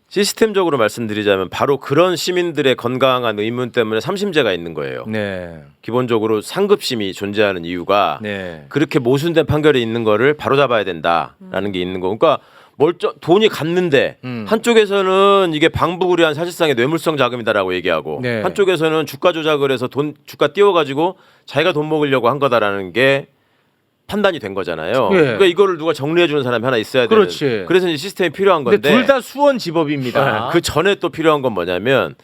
시스템적으로 말씀드리자면 바로 그런 시민들의 건강한 의문 때문에 3심제가 있는 거예요. 네. 기본적으로 상급심이 존재하는 이유가 네. 그렇게 모순된 판결이 있는 거를 바로잡아야 된다라는 게 있는 거. 그러니까 돈이 갔는데 한쪽에서는 이게 방북을 위한 사실상의 뇌물성 자금이다라고 얘기하고 네. 한쪽에서는 주가 조작을 해서 주가 띄워가지고 자기가 돈 먹으려고 한 거다라는 게 판단이 된 거잖아요. 예. 그러니까 이거를 누가 정리해 주는 사람이 하나 있어야 되는. 그렇지. 그래서 이제 시스템이 필요한 근데 건데 둘 다 수원 지법입니다. 그 전에 또 필요한 건 뭐냐면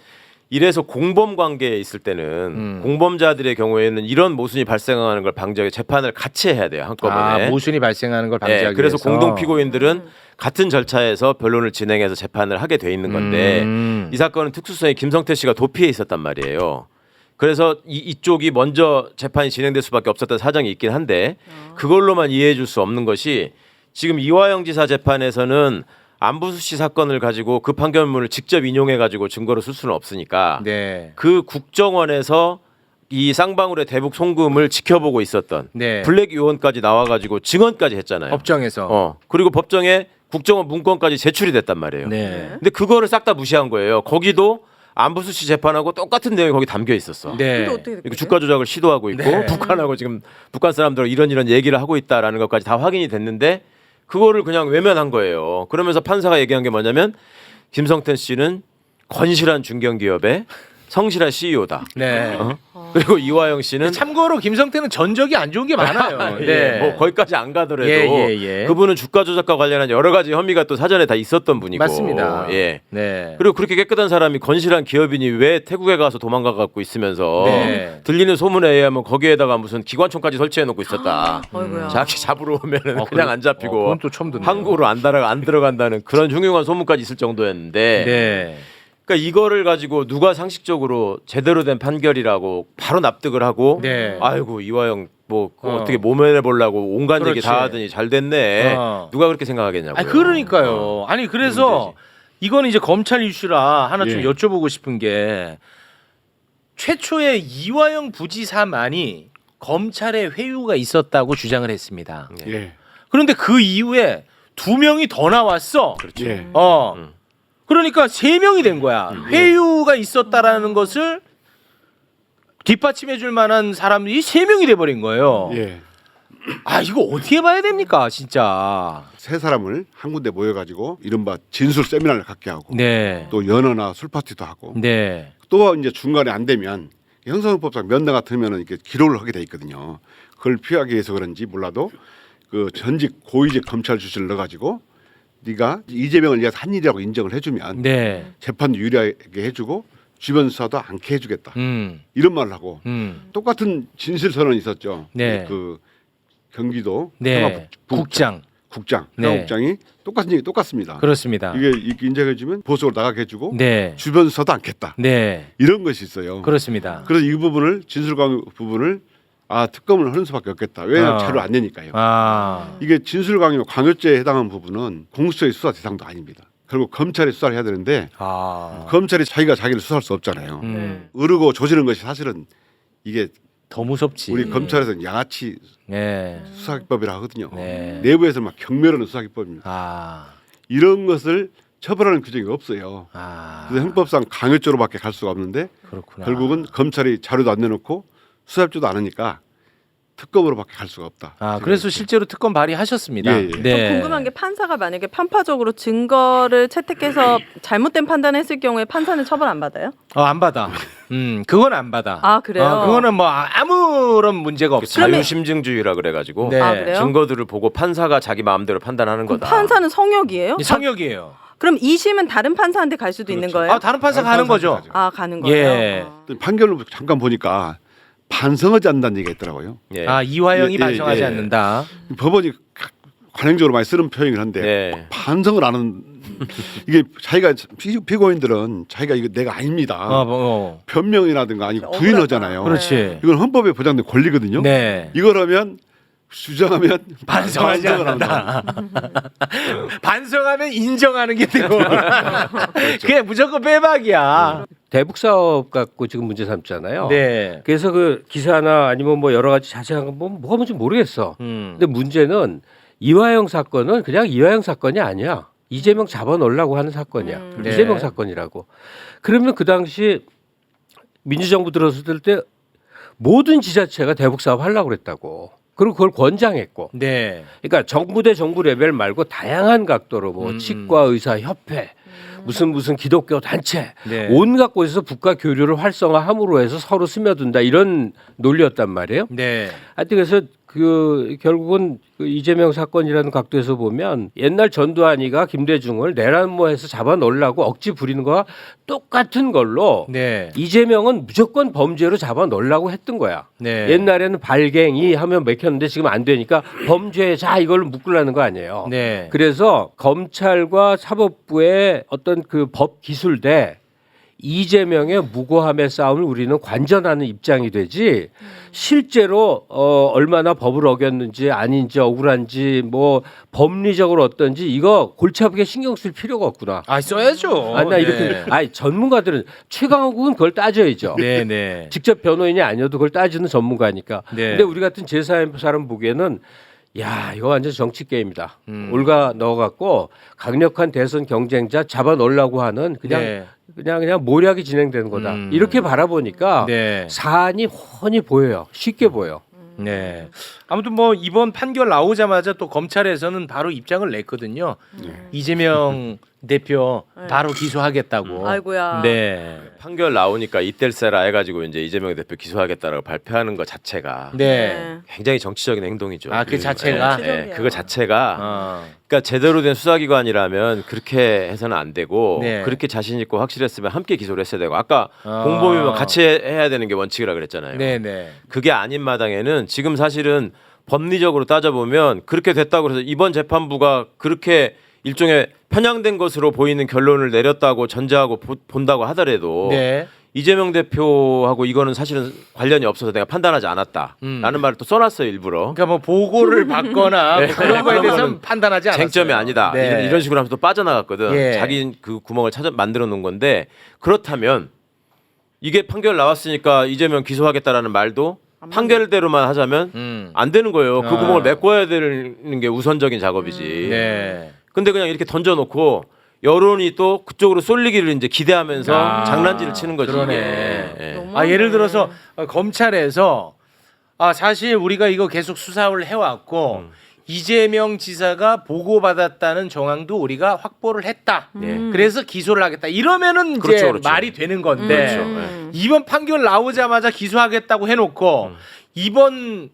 이래서 공범 관계에 있을 때는 공범자들의 경우에는 이런 모순이 발생하는 걸 방지하게 재판을 같이 해야 돼요 한꺼번에. 모순이 발생하는 걸 방지하기 네, 그래서 위해서. 공동 피고인들은 같은 절차에서 변론을 진행해서 재판을 하게 돼 있는 건데 이 사건은 특수성이 김성태 씨가 도피해 있었단 말이에요. 그래서 이쪽이 먼저 재판이 진행될 수밖에 없었던 사정이 있긴 한데 그걸로만 이해해 줄 수 없는 것이 지금 이화영 지사 재판에서는 안부수 씨 사건을 가지고 그 판결문을 직접 인용해 가지고 증거로 쓸 수는 없으니까 네. 그 국정원에서 이 쌍방울의 대북 송금을 지켜보고 있었던 네. 블랙 요원까지 나와가지고 증언까지 했잖아요. 법정에서. 그리고 법정에 국정원 문건까지 제출이 됐단 말이에요. 네. 근데 그거를 싹 다 무시한 거예요. 거기도 안부수 씨 재판하고 똑같은 내용이 거기 담겨 있었어. 네. 근데 어떻게 이거 주가 조작을 시도하고 있고 네. 북한하고 지금 북한 사람들 이런 얘기를 하고 있다라는 것까지 다 확인이 됐는데 그거를 그냥 외면한 거예요. 그러면서 판사가 얘기한 게 뭐냐면 김성태 씨는 건실한 중견기업에 성실한 CEO다. 네. 그리고 이화영 씨는 참고로 김성태는 전적이 안 좋은 게 많아요. 네. 뭐 거기까지 안 가더라도 예. 그분은 주가 조작과 관련한 여러 가지 혐의가 또 사전에 다 있었던 분이고. 맞습니다. 예. 네. 그리고 그렇게 깨끗한 사람이 건실한 기업인이 왜 태국에 가서 도망가 갖고 있으면서 네. 들리는 소문에 의하면 거기에다가 무슨 기관총까지 설치해 놓고 있었다. 어이구야. 자기 잡으러 오면은 그냥 안 잡히고 그건 또 처음 듣네요. 한국으로 안 들어간다는 그런 흉흉한 소문까지 있을 정도였는데. 네. 그러니까 이거를 가지고 누가 상식적으로 제대로 된 판결이라고 바로 납득을 하고 네. 아이고 이화영 뭐 어떻게 모면해 보려고 온갖 얘기 그렇지. 다 하더니 잘 됐네. 어. 누가 그렇게 생각하겠냐고요. 아니 그러니까요. 아니 그래서 이거는 이제 검찰 이슈라 하나 좀 예. 여쭤보고 싶은 게 최초의 이화영 부지사만이 검찰에 회유가 있었다고 주장을 했습니다. 예. 그런데 그 이후에 2명이 더 나왔어. 예. 그러니까 3명이 된 거야. 회유가 있었다라는 것을 뒷받침해 줄 만한 사람이 3명이 돼 버린 거예요. 예. 아, 이거 어떻게 봐야 됩니까, 진짜. 세 사람을 한 군데 모여가지고 이른바 진술 세미나를 갖게 하고 네. 또 연어나 술 파티도 하고 네. 또 이제 중간에 안 되면 형사소송법상 면담 같으면은 이렇게 기록을 하게 돼 있거든요. 그걸 피하기 위해서 그런지 몰라도 그 전직 고위직 검찰 출신을 넣어가지고 네가 이재명을 위해서 한 일이라고 인정을 해주면 네. 재판도 유리하게 해주고 주변 수사도 않게 해주겠다. 음. 이런 말을 하고 똑같은 진실 선언이 있었죠. 네. 그 경기도 네. 국장. 네. 상하국장이 똑같은 얘기 똑같습니다. 그렇습니다. 이게 인정해주면 보석으로 나가게 해주고 네. 주변 수사도 않겠다. 네. 이런 것이 있어요. 그렇습니다. 그래서 이 부분을 진술광 부분을 특검을 하는 수밖에 없겠다. 왜냐하면 자료 안 내니까요. 이게 진술광요 광요죄에 해당하는 부분은 공수처의 수사 대상도 아닙니다. 결국 검찰이 수사를 해야 되는데 검찰이 자기가 자기를 수사할 수 없잖아요. 으르고 조지는 것이 사실은 이게 더 무섭지. 우리 검찰에서는 양아치 네. 수사기법이라 하거든요. 네. 내부에서 막 경멸하는 수사기법입니다. 이런 것을 처벌하는 규정이 없어요. 그래서 형법상 강요죄로밖에 갈 수가 없는데 그렇구나. 결국은 검찰이 자료도 안 내놓고 수사합지도 않으니까 특검으로밖에 갈 수가 없다. 그래서 실제로 특검 발의하셨습니다. 예, 예. 네. 저 궁금한 게 판사가 만약에 편파적으로 증거를 채택해서 잘못된 판단했을 경우에 판사는 처벌 안 받아요? 안 받아. 그건 안 받아. 아, 그래요? 그거는 뭐 아무런 문제가 없어. 자유심증주의라 그래가지고 네. 아, 그래요? 증거들을 보고 판사가 자기 마음대로 판단하는 그럼 거다. 판사는 성역이에요? 성역이에요. 그럼 2심은 다른 판사한테 갈 수도 있는 거예요? 다른 판사가 하는 거죠. 가는 거예요? 예. 판결을 잠깐 보니까 반성하지 않는다는 얘기가 있더라고요. 예. 이화영이 예, 반성하지 예. 않는다. 법원이 관행적으로 많이 쓰는 표현이긴 한데 네. 반성을 안 하는 이게 자기가 피고인들은 자기가 이거 내가 아닙니다. 변명이라든가 아니고 부인하잖아요. 그렇지. 이건 헌법에 보장된 권리거든요. 네. 이거라면 주장하면 반성하지 반성을 않는다. 반성하면 인정하는 게 되고. 그게 무조건 빼박이야. 대북 사업 갖고 지금 문제 삼잖아요. 네. 그래서 그 기사나 아니면 뭐 여러 가지 자세한 거 보면 뭐가 뭔지 모르겠어. 근데 문제는 이화영 사건은 그냥 이화영 사건이 아니야. 이재명 잡아넣으려고 하는 사건이야. 네. 이재명 사건이라고. 그러면 그 당시 민주정부 들어섰을 때 모든 지자체가 대북 사업 하려고 그랬다고. 그리고 그걸 권장했고. 네. 그러니까 정부 대 정부 레벨 말고 다양한 각도로 뭐 치과 의사 협회 무슨 기독교 단체 네. 온갖 곳에서 북과 교류를 활성화함으로 해서 서로 스며든다 이런 논리였단 말이에요. 네. 하여튼 그래서 그 결국은 그 이재명 사건이라는 각도에서 보면 옛날 전두환이가 김대중을 내란모해서 잡아넣으려고 억지 부리는 거와 똑같은 걸로 네. 이재명은 무조건 범죄로 잡아넣으려고 했던 거야. 네. 옛날에는 발갱이 하면 맥혔는데 지금 안 되니까 범죄자 이걸로 묶으려는 거 아니에요. 네. 그래서 검찰과 사법부의 어떤 그 법 기술 대 이재명의 무고함의 싸움을 우리는 관전하는 입장이 되지 실제로 얼마나 법을 어겼는지 아닌지 억울한지 뭐 법리적으로 어떤지 이거 골치 아프게 신경 쓸 필요가 없구나. 써야죠. 나 이렇게 전문가들은 최강욱은 그걸 따져야죠. 네, 네. 직접 변호인이 아니어도 그걸 따지는 전문가니까. 네. 근데 우리 같은 제3의 사람 보기에는 야 이거 완전 정치 게임이다. 올가 넣어갖고 강력한 대선 경쟁자 잡아넣으려고 하는 그냥 모략이 진행되는 거다. 이렇게 바라보니까 네. 사안이 훤히 보여요. 쉽게 보여. 네. 아무튼 뭐 이번 판결 나오자마자 또 검찰에서는 바로 입장을 냈거든요. 이재명 대표 네. 바로 기소하겠다고. 아이고야. 네. 판결 나오니까 이뗄세라 해가지고 이제 이재명 대표 기소하겠다라고 발표하는 것 자체가 네. 굉장히 정치적인 행동이죠. 아, 그 자체가? 네, 그거 자체가 어. 그러니까 제대로 된 수사기관이라면 그렇게 해서는 안 되고 네. 그렇게 자신 있고 확실했으면 함께 기소를 했어야 되고 아까 아. 공범이면 같이 해야 되는 게 원칙이라 그랬잖아요. 네네. 그게 아닌 마당에는 지금 사실은 법리적으로 따져보면 그렇게 됐다고 해서 이번 재판부가 그렇게 일종의 편향된 것으로 보이는 결론을 내렸다고 전제하고 본다고 하더라도 네. 이재명 대표하고 이거는 사실은 관련이 없어서 내가 판단하지 않았다라는 말을 또 써놨어요 일부러. 그러니까 뭐 보고를 받거나 네. 뭐 그런 거에 대해서는 그런 판단하지 않았어요. 쟁점이 아니다. 네. 이런 식으로 하면서 또 빠져나갔거든. 예. 자기 그 구멍을 만들어 놓은 건데 그렇다면 이게 판결 나왔으니까 이재명 기소하겠다라는 말도 판결대로만 하자면 안 되는 거예요. 그 아. 구멍을 메꿔야 되는 게 우선적인 작업이지. 네. 근데 그냥 이렇게 던져놓고 여론이 또 그쪽으로 쏠리기를 이제 기대하면서 아. 장난질을 치는 거지. 그러네. 이게. 예. 너무- 아 예를 들어서 검찰에서 사실 우리가 이거 계속 수사를 해왔고 이재명 지사가 보고받았다는 정황도 우리가 확보를 했다. 예. 그래서 기소를 하겠다. 이러면은 이제 그렇죠, 그렇죠. 말이 되는 건데 그렇죠. 이번 판결 나오자마자 기소하겠다고 해놓고 이번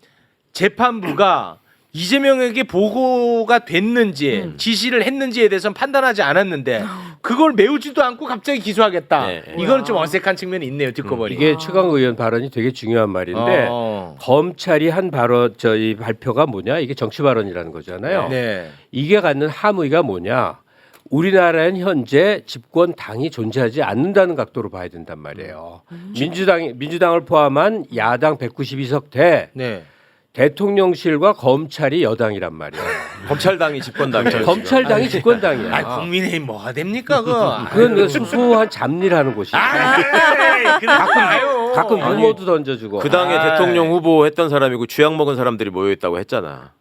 재판부가 이재명에게 보고가 됐는지 지시를 했는지에 대해서는 판단하지 않았는데 그걸 메우지도 않고 갑자기 기소하겠다. 네. 이거는 좀 어색한 측면이 있네요. 듣고 보니. 이게 최강 의원 발언이 되게 중요한 말인데 검찰이 한 발언 저희 발표가 뭐냐? 이게 정치 발언이라는 거잖아요. 네. 이게 갖는 함의가 뭐냐? 우리나라는 현재 집권 당이 존재하지 않는다는 각도로 봐야 된단 말이에요. 민주당을 포함한 야당 192석 대 네. 대통령실과 검찰이 여당이란 말이에요. 검찰당이 집권당이죠. 검찰당이 집권당이야. 아, 국민의힘 뭐가 됩니까, 그거? 그건 그 수소한 잡리라는 곳이야. 가끔 유머도 던져주고. 그 당의 아. 대통령 후보 했던 사람이고 쥐약 먹은 사람들이 모여 있다고 했잖아.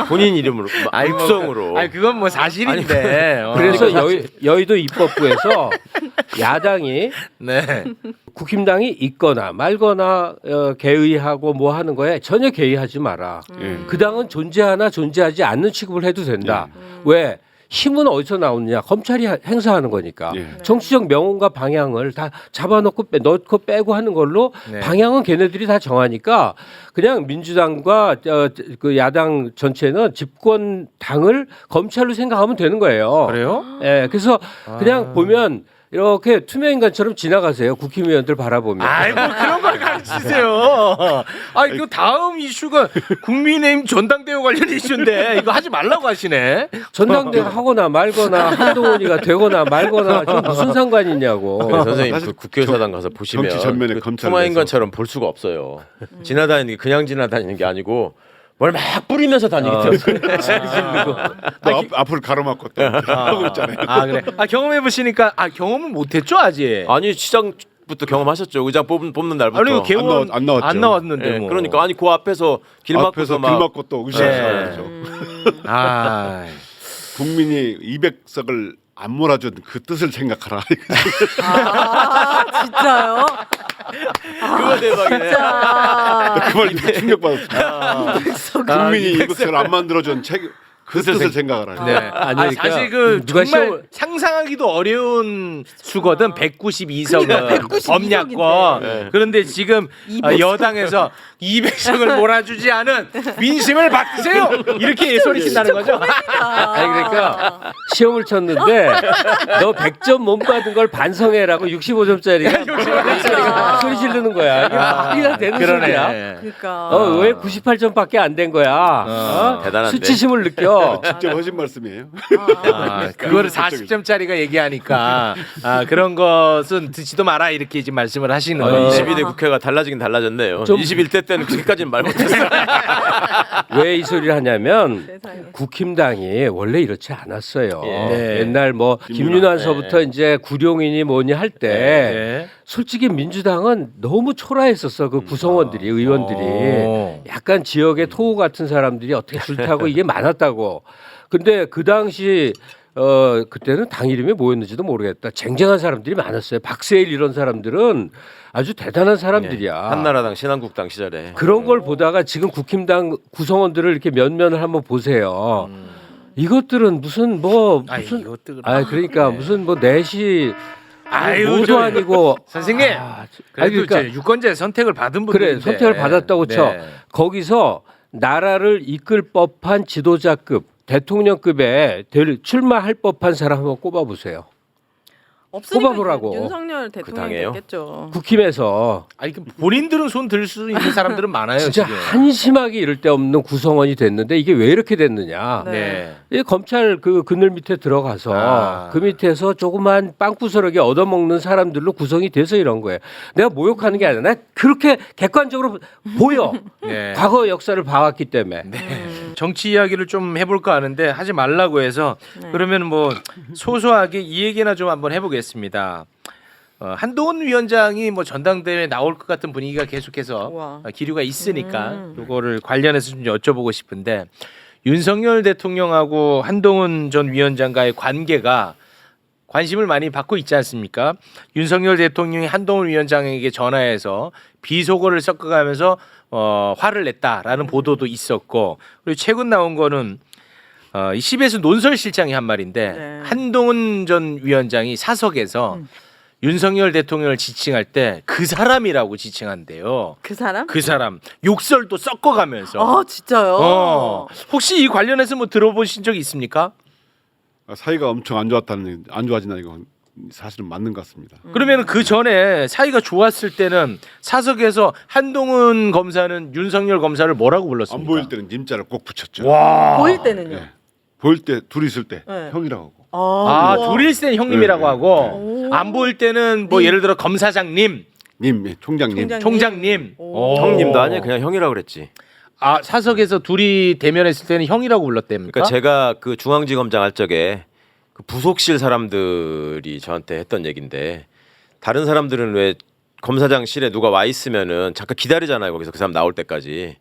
본인 이름으로, 육성으로. 아니 그건 뭐 사실인데. 그래서 여의도 입법부에서 야당이 네. 국힘당이 있거나 말거나 개의하고 뭐 하는 거에 전혀 개의하지 마라. 그 당은 존재하나 존재하지 않는 취급을 해도 된다. 왜? 힘은 어디서 나오느냐? 검찰이 행사하는 거니까. 예. 정치적 명운과 방향을 다 잡아놓고 넣고 빼고 하는 걸로 네. 방향은 걔네들이 다 정하니까 그냥 민주당과 그 야당 전체는 집권 당을 검찰로 생각하면 되는 거예요. 그래요? 예, 그래서 그냥 보면 이렇게 투명인간처럼 지나가세요. 국힘의원들 바라보면. 아이고 그런 걸 가르치세요. 아니 그 다음 이슈가 국민의힘 전당대회 관련 이슈인데 이거 하지 말라고 하시네. 전당대회 하거나 말거나 한동훈이가 되거나 말거나 좀 무슨 상관이 있냐고. 네, 선생님 사실 그 국회의사당 가서 보시면 정치 전면에 그 검찰을 투마인간처럼 볼 수가 없어요. 지나다니는 게 그냥 지나다니는 게 아니고 뭘 막 뿌리면서 다니기 때문에. 또 앞을 가로막고 또 하고 있잖아요. 아 그래. 아 경험해 보시니까 경험을 못했죠 아직. 아니 시장부터 경험하셨죠. 의장 뽑는 날부터. 아니 개원 안 나왔죠. 안 나왔는데 네, 뭐. 그러니까 아니 그 앞에서 길 막고서 막 길 막고 또 네. 으쌰으쌰하죠. 아 국민이 200석을 안 몰아준 그 뜻을 생각하라. 아 진짜요? 그거 대박이네. 진짜. 그 말 듣고 충격받았어요. 국민이 200석을 안 만들어준 그 뜻을 생각하라. 네. 아니, 아니, 그러니까 사실 그 누가 정말 시험을- 상상하기도 어려운 수거든 192석은 192석 범야권. 인데. 그런데 지금 200석. 여당에서 200석을 몰아주지 않은 민심을 받으세요. 이렇게 소리친다는 거죠. 아니 그러니까 시험을 쳤는데 너 100점 못 받은 걸 반성해라고 65점짜리가 그러니까. 소리 지르는 거야. 이게 말이나 되는 소리야. 그러네. 그러니까. 왜 98점밖에 안 된 거야? 대단한데. 수치심을 느껴. 직접 하신 말씀이에요. 그거를 40점짜리가 얘기하니까 그런 것은 듣지도 마라 이렇게 지금 말씀을 하시는 거예요. 22대 국회가 달라지긴 달라졌네요. 좀- 21대 때는 그렇게까지는 말 못했어요. 왜 이 소리를 하냐면 세상에. 국힘당이 원래 이렇지 않았어요. 네. 옛날 뭐 김윤환서부터 이제 구룡이니 뭐니 할 때 네. 솔직히 민주당은 너무 초라했었어. 그 구성원들이 의원들이 약간 지역의 토호 같은 사람들이 어떻게 줄타고 이게 많았다고. 근데 그 당시 그때는 당 이름이 뭐였는지도 모르겠다. 쟁쟁한 사람들이 많았어요. 박세일 이런 사람들은 아주 대단한 사람들이야. 한나라당 신한국당 시절에. 그런 걸 보다가 지금 국힘당 구성원들을 이렇게 면면을 한번 보세요. 이것들은 무슨 뭐 아이, 무슨 이것도 그러니까 무슨 뭐 내시 아유, 뭐도 저- 아니고 선생님. 그래도 그러니까 이제 유권자 선택을 받은 분들 그래 선택을 받았다고 쳐. 네. 거기서 나라를 이끌 법한 지도자급 대통령급에 출마할 법한 사람 한번 꼽아보세요. 없으니까 뽑아보라고. 윤석열 대통령이 당해요? 됐겠죠. 국힘에서 아니 그 본인들은 손 들 수 있는 사람들은 많아요. 진짜 지금. 한심하게 이럴 데 없는 구성원이 됐는데 이게 왜 이렇게 됐느냐? 네. 이 검찰 그 그늘 밑에 들어가서 아. 그 밑에서 조그만 빵구스러기 얻어먹는 사람들로 구성이 돼서 이런 거예요. 내가 모욕하는 게 아니라 나 그렇게 객관적으로 보여. 네. 과거 역사를 봐왔기 때문에. 정치 이야기를 좀 해볼까 하는데 하지 말라고 해서 그러면 뭐 소소하게 이 얘기나 좀 한번 해보겠습니다. 한동훈 위원장이 뭐 전당대회에 나올 것 같은 분위기가 계속해서 우와. 기류가 있으니까 이거를 관련해서 좀 여쭤보고 싶은데 윤석열 대통령하고 한동훈 전 위원장과의 관계가 관심을 많이 받고 있지 않습니까? 윤석열 대통령이 한동훈 위원장에게 전화해서 비속어를 섞어가면서 화를 냈다라는 보도도 있었고 그리고 최근 나온 거는 이 CBS 논설실장이 한 말인데 네. 한동훈 전 위원장이 사석에서 윤석열 대통령을 지칭할 때 그 사람이라고 지칭한대요. 그 사람? 그 사람 욕설도 섞어가면서. 아 진짜요? 혹시 이 관련해서 뭐 들어보신 적 있습니까? 사이가 엄청 안 좋아진다 이건 사실은 맞는 것 같습니다. 그러면 그 전에 사이가 좋았을 때는 사석에서 한동훈 검사는 윤석열 검사를 뭐라고 불렀습니까? 안 보일 때는 님자를 꼭 붙였죠. 와. 보일 때는요? 예. 보일 때 둘이 있을 때 네. 형이라고 하고. 아, 우와. 둘이 있을 땐 형님이라고 네, 하고 안 보일 때는 뭐 예를 들어 검사장님, 님, 예, 총장님. 총장님. 오. 형님도 아니야 그냥 형이라고 그랬지. 아, 사석에서 둘이 대면했을 때는 형이라고 불렀답니까? 그러니까 제가 그 중앙지검장 할 적에 그 부속실 사람들이 저한테 했던 얘긴데 다른 사람들은 왜 검사장실에 누가 와 있으면은 잠깐 기다리잖아요 거기서 그 사람 나올 때까지.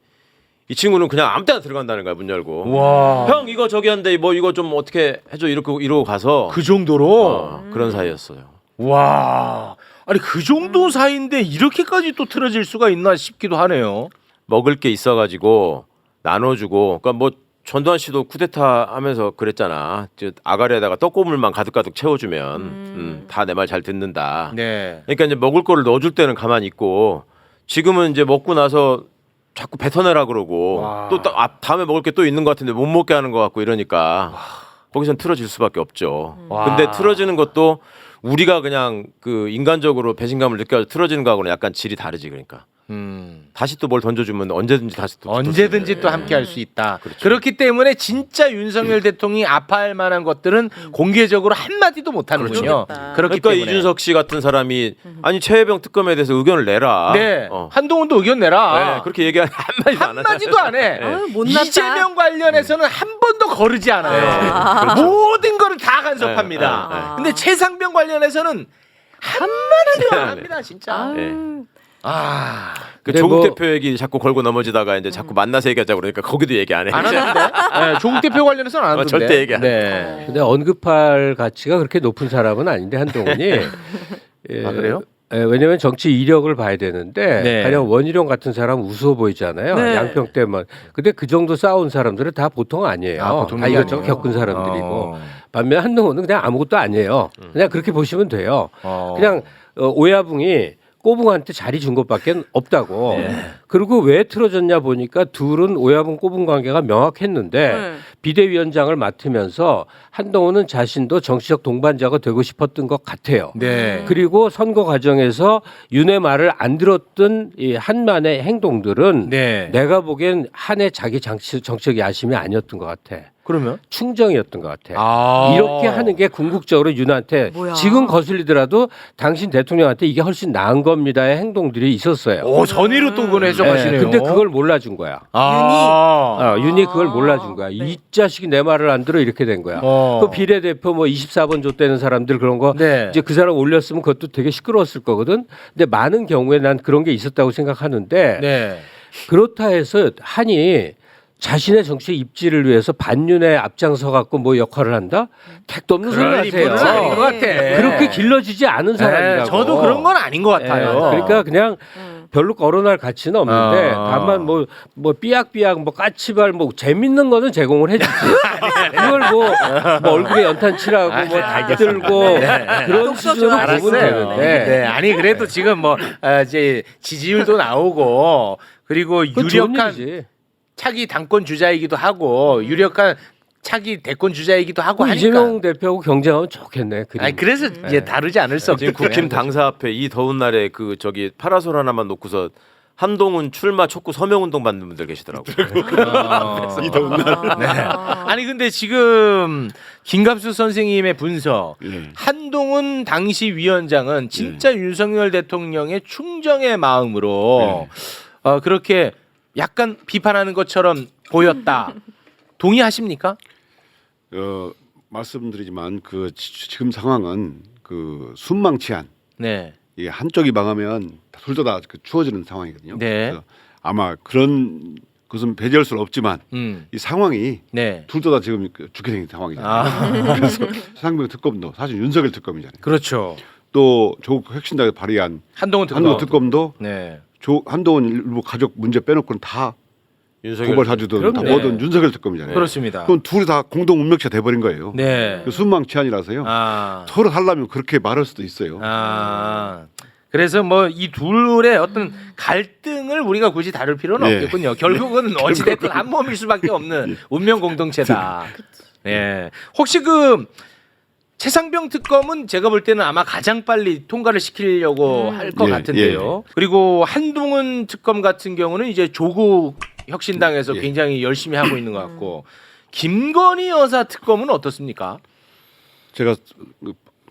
이 친구는 그냥 아무 때나 들어간다는 거야 문 열고. 와. 형 이거 저기 한데 뭐 이거 좀 어떻게 해줘 이러고 가서 그 정도로 그런 사이였어요. 와. 아니 그 정도 사이인데 이렇게까지 또 틀어질 수가 있나 싶기도 하네요. 먹을 게 있어가지고 나눠주고 그러니까 뭐 전두환 씨도 쿠데타 하면서 그랬잖아. 아가리에다가 떡고물만 가득가득 채워주면 다 내 말 잘 듣는다. 네. 그러니까 이제 먹을 거를 넣어줄 때는 가만히 있고 지금은 이제 먹고 나서 자꾸 뱉어내라 그러고 와. 또 다음에 먹을 게 또 있는 것 같은데 못 먹게 하는 것 같고 이러니까 거기선 틀어질 수밖에 없죠. 와. 근데 틀어지는 것도 우리가 그냥 그 인간적으로 배신감을 느껴서 틀어지는 거하고는 약간 질이 다르지 그러니까. 다시 또 뭘 던져주면 언제든지 다시 또 언제든지 또 함께 할 수 있다. 그렇기 때문에 진짜 윤석열 대통령이 아파할 만한 것들은 공개적으로 한마디도 못 하는군요. 그렇겠다. 그렇기 그러니까 때문에. 이준석 씨 같은 사람이 아니 최혜병 특검에 대해서 의견을 내라. 네. 어. 한동훈도 의견 내라. 네, 그렇게 얘기하는 한마디도 안 하잖아요. 한마디도 안 해. 아유, 못났다. 이재명 관련해서는 한 번도 거르지 않아요. 모든 거를 다 간섭합니다. 네, 네, 근데 최상병 관련해서는 한마디도 안 합니다, 진짜. 네. 아, 그 근데 조국 뭐- 대표 얘기 자꾸 걸고 넘어지다가 이제 자꾸 만나서 얘기하자 그러니까 거기도 얘기 안 해. 안 하는데? 네, 조국 대표 관련해서는 안 하는데. 절대 얘기 안 해. 네. 근데 언급할 가치가 그렇게 높은 사람은 아닌데 한동훈이 예, 아, 그래요? 예, 왜냐하면 정치 이력을 봐야 되는데 네. 가령 원희룡 같은 사람 우스워 보이잖아요. 네. 양평 때만. 근데 그 정도 싸운 사람들은 다 보통 아니에요. 아, 보통이 다 이것저것 아니에요? 겪은 사람들이고. 어. 반면 한동훈은 그냥 아무것도 아니에요. 그냥 그렇게 보시면 돼요. 어. 그냥 오야붕이 꼬붕한테 자리 준 것밖에 없다고. 네. 그리고 왜 틀어졌냐 보니까 둘은 오야붕 꼬붕 관계가 명확했는데 네. 비대위원장을 맡으면서 한동훈은 자신도 정치적 동반자가 되고 싶었던 것 같아요. 네. 그리고 선거 과정에서 윤의 말을 안 들었던 이 한만의 행동들은 네. 내가 보기엔 한의 자기 정치적 야심이 아니었던 것 같아. 그러면? 충정이었던 것 같아. 아. 이렇게 하는 게 궁극적으로 윤한테 뭐야. 지금 거슬리더라도 당신 대통령한테 이게 훨씬 나은 겁니다의 행동들이 있었어요. 오, 전의로 또 그건 해석하시네요. 근데 그걸 몰라준 거야. 아. 윤이 그걸 몰라준 거야. 이 자식이 내 말을 안 들어 이렇게 된 거야. 어. 그 비례대표 뭐 24번 줬다는 사람들 그런 거 네. 이제 그 사람 올렸으면 그것도 되게 시끄러웠을 거거든. 근데 많은 경우에 난 그런 게 있었다고 생각하는데 네. 그렇다 해서 한이 자신의 정치의 입지를 위해서 반윤에 앞장서 갖고 뭐 역할을 한다? 택도 없는 소리 그럴 하세요. 인물은 아닌 것 같아. 그렇게 길러지지 않은 네, 사람이라고. 저도 그런 건 아닌 것 같아요. 그러니까 그냥 별로 거론할 가치는 없는데 다만 뭐 삐약삐약 뭐 까치발 뭐 재밌는 거는 제공을 해주지. 이걸 뭐 얼굴에 연탄 칠하고 뭐 달들고 그런 독서 수준으로 좋아하시네. 보면 되는데. 네, 아니 그래도 지금 뭐 이제 지지율도 나오고 그리고 그건 좋은 유력한 일이지. 차기 당권 주자이기도 하고 유력한 차기 대권 주자이기도 하고 하니까. 이재명 대표하고 경쟁하면 좋겠네. 그림. 아니 그래서 이제 다르지 않을 수 없죠. 지금 국힘 당사 앞에 이 더운 날에 그 저기 파라솔 하나만 놓고서 한동훈 출마 촉구 서명운동 받는 분들 계시더라고요. 이 더운 날. 네. 아니 근데 지금 김갑수 선생님의 분석 예. 한동훈 당시 위원장은 진짜 윤석열 대통령의 충정의 마음으로 그렇게 약간 비판하는 것처럼 보였다. 동의하십니까? 말씀드리지만 그 지금 상황은 그 순망치한 네. 이 한쪽이 망하면 둘 다 추워지는 상황이거든요. 네. 그래서 아마 그런 것은 배제할 수는 없지만 이 상황이 네. 둘 다 지금 죽게 생긴 상황이잖아요. 아. 그래서 최상병 특검도 사실 윤석열 특검이잖아요. 그렇죠. 또 조국 혁신당에 발의한 한동훈 특검. 한동훈 특검도 네. 한동훈 일부 가족 문제 빼놓고는 다 윤석열 고발사주든 다 그럼요. 뭐든 윤석열 특검이잖아요. 그렇습니다. 그럼 둘이 다 공동 운명체가 돼버린 거예요. 네. 그 순망치한이라서요. 아. 서로 하려면 그렇게 말할 수도 있어요. 아. 그래서 뭐 이 둘의 어떤 갈등을 우리가 굳이 다룰 필요는 예. 없겠군요. 결국은 어찌됐든 한 몸일 수밖에 없는 운명 공동체다. 예. 혹시 그 최상병 특검은 제가 볼 때는 아마 가장 빨리 통과를 시키려고 할 것 예, 같은데요. 그리고 한동훈 특검 같은 경우는 이제 조국 혁신당에서 예. 굉장히 열심히 하고 있는 것 같고 김건희 여사 특검은 어떻습니까? 제가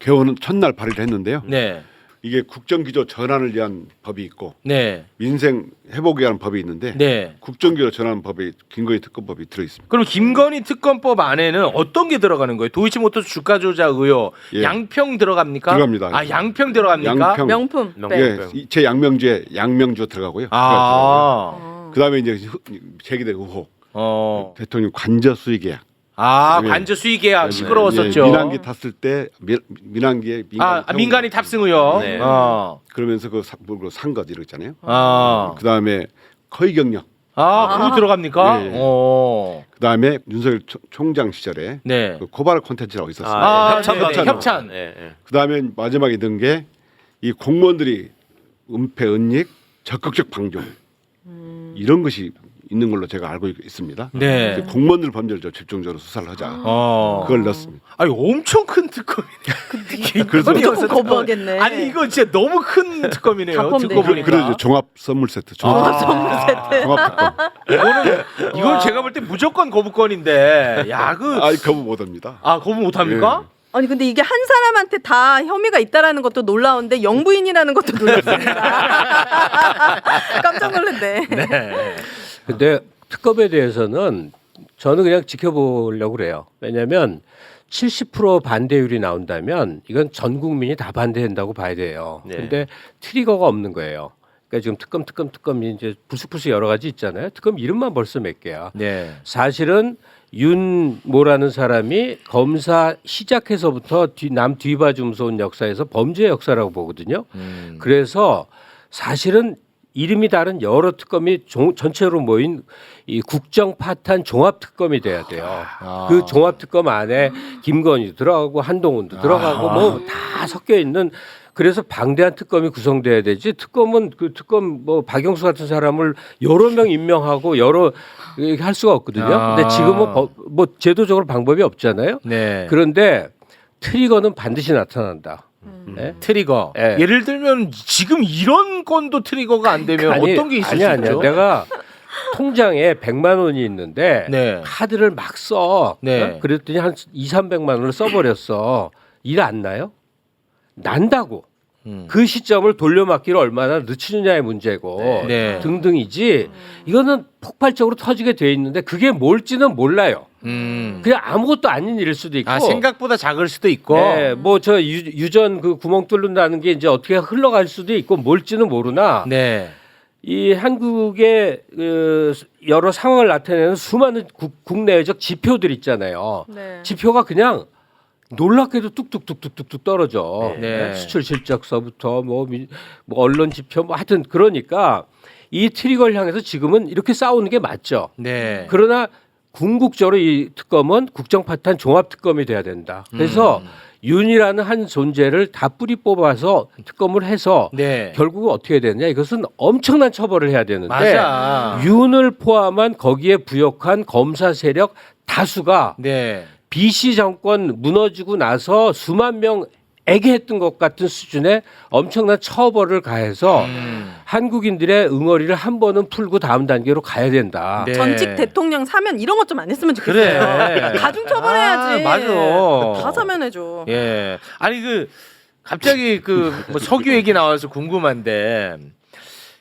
개원 첫날 발의를 했는데요. 네. 이게 국정기조 전환을 위한 법이 있고 네. 민생 회복에 관한 법이 있는데 네. 국정기조 전환 법이 김건희 특검법이 들어 있습니다. 그럼 김건희 특검법 안에는 어떤 게 들어가는 거예요? 도이치모터스 주가 조작 의혹, 예. 양평 들어갑니까? 들어갑니다. 아 양평 들어갑니까? 양평. 명품. 명품. 네. 예, 제 양명주에 양명주 들어가고요. 아, 그다음에 이제 제기된 의혹, 대통령 관저 수의 계약. 아 예. 관저 수의 계약 예, 시끄러웠었죠. 민항기 탔을 때 민항기에 민간인 탑승 의혹. 네. 그러면서 산 것 이러잖아요. 그다음에 허위 경력. 그거 들어갑니까? 예, 예. 그다음에 윤석열 총장 시절에 네. 그 고발 콘텐츠라고 있었어요. 협찬 네, 받는 협찬. 거. 예, 예. 그다음에 마지막에 든 게 이 공무원들이 은폐 은닉 적극적 방조 이런 것이 있는 걸로 제가 알고 있습니다. 네. 그래서 공무원들 범죄를 좀 집중적으로 수사를 하자. 그걸 넣었습니다. 아니 엄청 큰 특검이네. 그래서 조금 거부하겠네. 아니 이거 진짜 너무 큰 특검이네요. 다 듣고 포함돼 보니까. 그래서 종합 선물 세트. 선물 세트. 종합 특검. 이건 제가 볼 때 무조건 거부권인데. 야 그. 아이 거부 못합니다. 거부 못합니까? 아니 근데 이게 한 사람한테 다 혐의가 있다라는 것도 놀라운데 영부인이라는 것도 놀랍습니다. 깜짝 놀랐네. 네. 근데 특검에 대해서는 저는 그냥 지켜보려고 그래요. 왜냐하면 70% 반대율이 나온다면 이건 전 국민이 다 반대한다고 봐야 돼요. 네. 근데 트리거가 없는 거예요. 그러니까 지금 특검이 이제 불쑥불쑥 여러 가지 있잖아요. 특검 이름만 벌써 몇 개야. 네. 사실은 윤모라는 사람이 검사 시작해서부터 남 뒤봐주 무서운 역사에서 범죄 역사라고 보거든요. 그래서 사실은 이름이 다른 여러 특검이 전체로 모인 이 국정 파탄 종합 특검이 돼야 돼요. 그 종합 특검 안에 김건희도 들어가고 한동훈도 들어가고 뭐 다 섞여 있는 그래서 방대한 특검이 구성돼야 되지. 특검은 그 특검 뭐 박영수 같은 사람을 여러 명 임명하고 여러 이렇게 할 수가 없거든요. 근데 지금은 뭐 제도적으로 방법이 없잖아요. 네. 그런데 트리거는 반드시 나타난다. 네? 트리거. 네. 예를 들면 지금 이런 건도 트리거가 안 되면 어떤 게 있을 수 아니야. 있죠? 내가 통장에 100만 원이 있는데 네. 카드를 막 써. 네. 그랬더니 한 2,300만 원을 써버렸어. 일 안 나요? 난다고. 그 시점을 돌려막기를 얼마나 늦추느냐의 문제고 네. 등등이지. 이거는 폭발적으로 터지게 돼 있는데 그게 뭘지는 몰라요. 그냥 아무것도 아닌 일일 수도 있고. 생각보다 작을 수도 있고. 네, 뭐 저 유전 그 구멍 뚫는다는 게 이제 어떻게 흘러갈 수도 있고 뭘지는 모르나. 네. 이 한국의 그 여러 상황을 나타내는 수많은 국내외적 지표들 있잖아요. 네. 지표가 그냥 놀랍게도 뚝뚝뚝뚝뚝 떨어져. 네. 수출 실적서부터 뭐 언론 지표 뭐 하여튼 그러니까 이 트리거를 향해서 지금은 이렇게 싸우는 게 맞죠. 네. 그러나 궁극적으로 이 특검은 국정파탄 종합특검이 돼야 된다. 그래서 윤이라는 한 존재를 다 뿌리 뽑아서 특검을 해서 네. 결국은 어떻게 되느냐 이것은 엄청난 처벌을 해야 되는데 맞아. 윤을 포함한 거기에 부역한 검사 세력 다수가 네. BC 정권 무너지고 나서 수만 명에게 했던 것 같은 수준의 엄청난 처벌을 가해서 한국인들의 응어리를 한 번은 풀고 다음 단계로 가야 된다. 네. 전직 대통령 사면 이런 것 좀 안 했으면 좋겠어요. 그래. 가중 처벌해야지. 맞아. 다 사면해줘. 예. 아니 갑자기 뭐 석유 얘기 나와서 궁금한데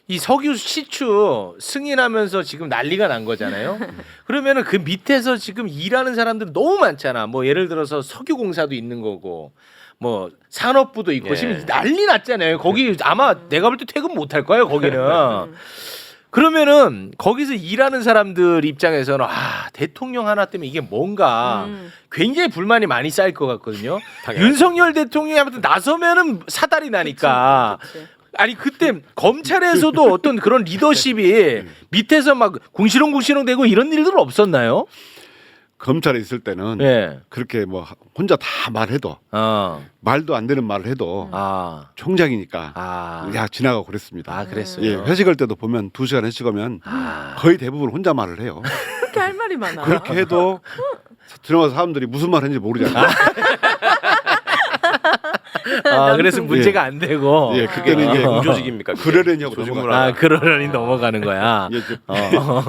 이 석유 시추 승인하면서 지금 난리가 난 거잖아요. 그러면은 그 밑에서 지금 일하는 사람들 너무 많잖아. 뭐 예를 들어서 석유공사도 있는 거고. 뭐 산업부도 있고 예. 지금 난리 났잖아요. 거기 아마 내가 볼 때 퇴근 못 할 거예요. 거기는. 그러면은 거기서 일하는 사람들 입장에서는 대통령 하나 때문에 이게 뭔가 굉장히 불만이 많이 쌓일 것 같거든요. 윤석열 대통령이 아무튼 나서면은 사달이 나니까. 그치. 아니 그때 검찰에서도 어떤 그런 리더십이 밑에서 막 궁시렁궁시렁 되고 이런 일들은 없었나요? 검찰에 있을 때는 예. 그렇게 뭐 혼자 다 말해도 말도 안 되는 말을 해도 총장이니까 야 지나가고 그랬습니다. 그랬어요. 예, 회식할 때도 보면 2시간 회식하면 거의 대부분 혼자 말을 해요. 그렇게 할 말이 많아. 그렇게 해도 들어가서 사람들이 무슨 말 했는지 모르잖아요. 그래서 문제가 안 되고. 예, 그때는 이제 공조직입니까? 그러려냐고 조직을 넘어가. 그러려니 넘어가는 거야. 예, 이제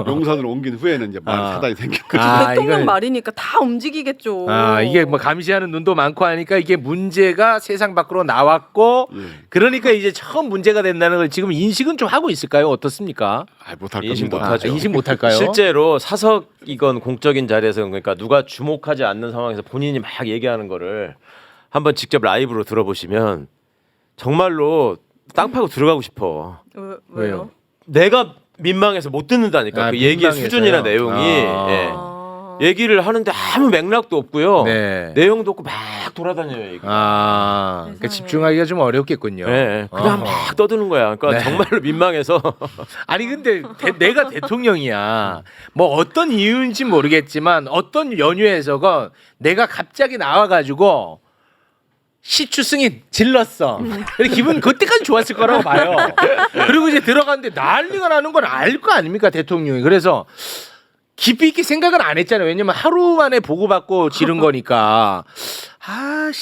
용산으로 옮긴 후에는 이제 말 사단이 생겼거든요. 대통령 이걸- 말이니까 다 움직이겠죠. 이게 뭐 감시하는 눈도 많고 하니까 이게 문제가 세상 밖으로 나왔고 예. 그러니까 이제 처음 문제가 된다는 걸 지금 인식은 좀 하고 있을까요? 어떻습니까? 못할 인식 겁니다. 못하죠. 인식 못할까요? 실제로 사석이건 공적인 자리에서 그러니까 누가 주목하지 않는 상황에서 본인이 막 얘기하는 거를 한번 직접 라이브로 들어보시면 정말로 땅 파고 들어가고 싶어. 왜요? 내가 민망해서 못 듣는다니까. 그 얘기의 민망해서요? 수준이나 내용이 얘기를 하는데 아무 맥락도 없고요. 네. 내용도 없고 막 돌아다녀요. 얘기가. 그러니까 집중하기가 좀 어렵겠군요. 네, 그냥 막 떠드는 거야. 그러니까 네. 정말로 민망해서 아니 근데 내가 대통령이야. 뭐 어떤 이유인지 모르겠지만 어떤 연유에서건 내가 갑자기 나와가지고 시추 승인 질렀어. 근데 기분 그때까지 좋았을 거라고 봐요. 그리고 이제 들어갔는데 난리가 나는 건 알 거 아닙니까 대통령이. 그래서 깊이 있게 생각은 안 했잖아요. 왜냐면 하루 만에 보고받고 지른 거니까.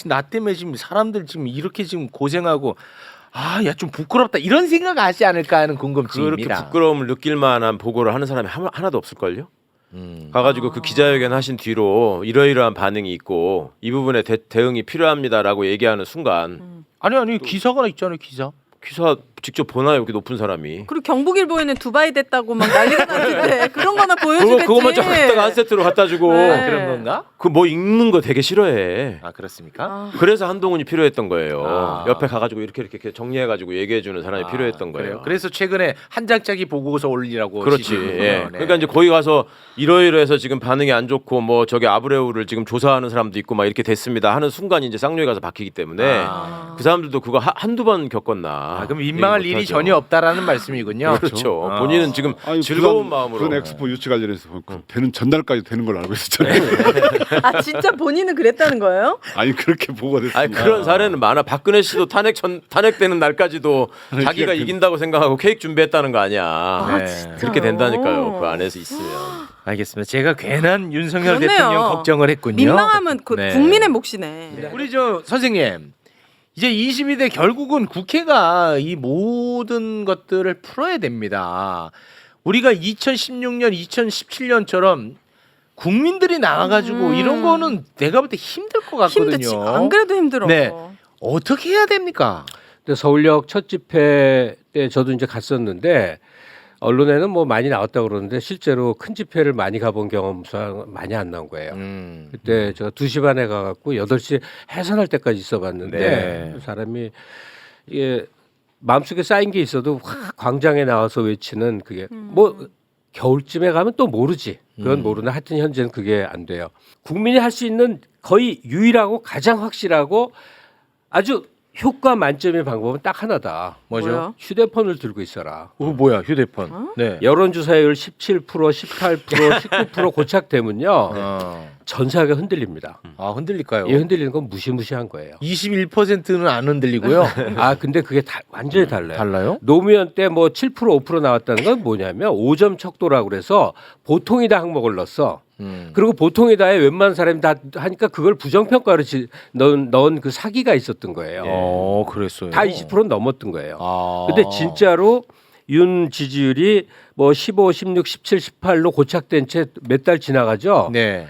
나 때문에 지금 사람들 지금 이렇게 지금 고생하고 야 좀 부끄럽다 이런 생각 하지 않을까 하는 그렇게 궁금증입니다. 부끄러움을 느낄 만한 보고를 하는 사람이 하나도 없을걸요? 가가지고 그 기자회견 하신 뒤로 이러이러한 반응이 있고 이 부분에 대응이 필요합니다라고 얘기하는 순간 아니 기사가 있잖아요 기사. 기사 직접 보나요? 이렇게 높은 사람이. 그리고 경북일보에는 두바이 됐다고 막 난리가 났는데 그런 거나 보여주겠지. 그거만 쫙 갖다가 한 세트로 갖다 주고 네. 그런 건가? 그 뭐 읽는 거 되게 싫어해. 그렇습니까? 그래서 한동훈이 필요했던 거예요. 아. 옆에 가가지고 이렇게 정리해가지고 얘기해주는 사람이 필요했던 거예요. 그래요? 그래서 최근에 한 장짜리 보고서 올리라고. 그렇지. 지금. 예. 네. 그러니까 이제 거기 가서 이러이러해서 지금 반응이 안 좋고 뭐 저기 아브레우를 지금 조사하는 사람도 있고 막 이렇게 됐습니다 하는 순간 이제 쌍욕에 가서 박히기 때문에 그 사람들도 그거 한두 번 겪었나. 그럼 민망할 일이 전혀 없다라는 말씀이군요. 그렇죠. 본인은 지금 아니, 즐거운 마음으로. 부산 엑스포 유치 관련해서 되는 전날까지 되는 걸로 알고 있었잖아요. 진짜 본인은 그랬다는 거예요? 아니 그렇게 보고가 됐습니다. 아니 그런 사례는 많아. 박근혜 씨도 탄핵되는 날까지도 자기가 이긴다고 생각하고 케이크 준비했다는 거 아니야. 네. 그렇게 된다니까요. 그 안에서 있으면. 알겠습니다. 제가 괜한 윤석열 그렇네요. 대통령 걱정을 했군요. 민망하면 네. 국민의 몫이네. 우리 선생님 이제 22대 결국은 국회가 이 모든 것들을 풀어야 됩니다. 우리가 2016년, 2017년처럼 국민들이 나와가지고 이런 거는 내가 볼 때 힘들 것 같거든요. 힘들지. 안 그래도 힘들어. 네. 어떻게 해야 됩니까? 근데 서울역 첫 집회 때 저도 이제 갔었는데 언론에는 뭐 많이 나왔다고 그러는데 실제로 큰 집회를 많이 가본 경험상 많이 안 나온 거예요. 그때 제가 2시 반에 가갖고 8시 해산할 때까지 있어봤는데 네. 사람이 이게 마음속에 쌓인 게 있어도 확 광장에 나와서 외치는 그게 뭐 겨울쯤에 가면 또 모르지. 그건 모르나 하여튼 현재는 그게 안 돼요. 국민이 할 수 있는 거의 유일하고 가장 확실하고 아주 효과 만점의 방법은 딱 하나다. 뭐요? 휴대폰을 들고 있어라. 뭐야 휴대폰. 네. 여론조사율 17%, 18%, 19% 고착되면요. 전사가 흔들립니다. 아 흔들릴까요? 이 흔들리는 건 무시무시한 거예요. 21%는 안 흔들리고요. 아 근데 그게 완전히 달라요. 달라요? 노무현 때 뭐 7% 5% 나왔다는 건 뭐냐면 5점 척도라고 그래서 보통이다 항목을 넣었어. 그리고 보통이다에 웬만한 사람이 다 하니까 그걸 부정평가로 넣은 그 사기가 있었던 거예요. 그랬어요. 다 20%는 넘었던 거예요. 아. 근데 진짜로 윤 지지율이 뭐 15, 16, 17, 18로 고착된 채 몇 달 지나가죠. 네.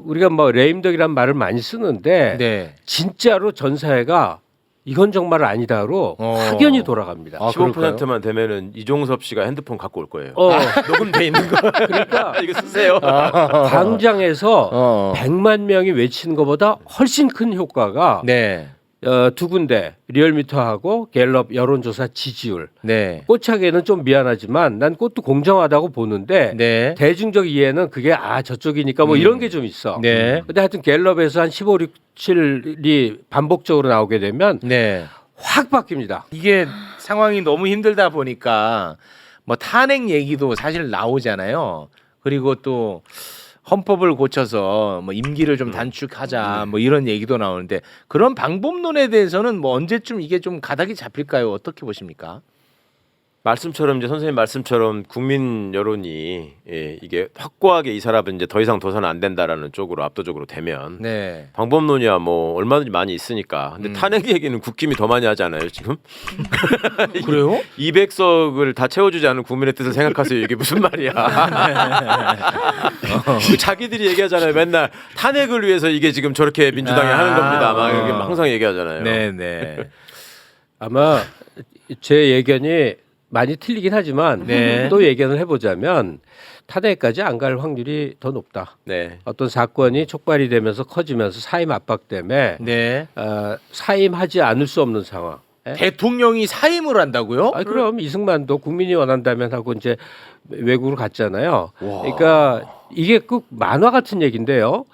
우리가 뭐 레임덕이란 말을 많이 쓰는데 네. 진짜로 전 사회가 이건 정말 아니다로 확연히 돌아갑니다. 아, 15%만 되면은 이종섭 씨가 핸드폰 갖고 올 거예요. 녹음돼 있는 거. 그러니까 이거 쓰세요. 광장에서 100만 명이 외치는 것보다 훨씬 큰 효과가 네. 두 군데 리얼미터하고 갤럽 여론조사 지지율. 네. 꽃차게는 좀 미안하지만 난 꽃도 공정하다고 보는데 네. 대중적 이해는 그게 저쪽이니까 뭐 이런 게 좀 있어. 네. 근데 하여튼 갤럽에서 한 15, 6, 7이 반복적으로 나오게 되면 네. 확 바뀝니다. 이게 상황이 너무 힘들다 보니까 뭐 탄핵 얘기도 사실 나오잖아요. 그리고 또 헌법을 고쳐서 뭐 임기를 좀 단축하자 뭐 이런 얘기도 나오는데 그런 방법론에 대해서는 뭐 언제쯤 이게 좀 가닥이 잡힐까요? 어떻게 보십니까? 말씀처럼 이제 선생님 말씀처럼 국민 여론이 이게 확고하게 이 사람은 이제 더 이상 둬서는 안 된다라는 쪽으로 압도적으로 되면 네. 방법론이야 뭐 얼마든지 많이 있으니까. 근데 탄핵 얘기는 국힘이 더 많이 하잖아요 지금. 그래요? 200석을 다 채워주지 않은 국민의 뜻을 생각하세요. 이게 무슨 말이야? 자기들이 얘기하잖아요. 맨날 탄핵을 위해서 이게 지금 저렇게 민주당이 하는 겁니다. 막 이렇게 항상 얘기하잖아요. 네, 네. 아마 제 예견이 많이 틀리긴 하지만 네. 또 예견을 해보자면 탄핵까지 안 갈 확률이 더 높다. 네. 어떤 사건이 촉발이 되면서 커지면서 사임 압박 때문에 네. 사임하지 않을 수 없는 상황. 대통령이 사임을 한다고요? 그럼 이승만도 국민이 원한다면 하고 이제 외국으로 갔잖아요. 그러니까 이게 꼭 만화 같은 얘기인데요.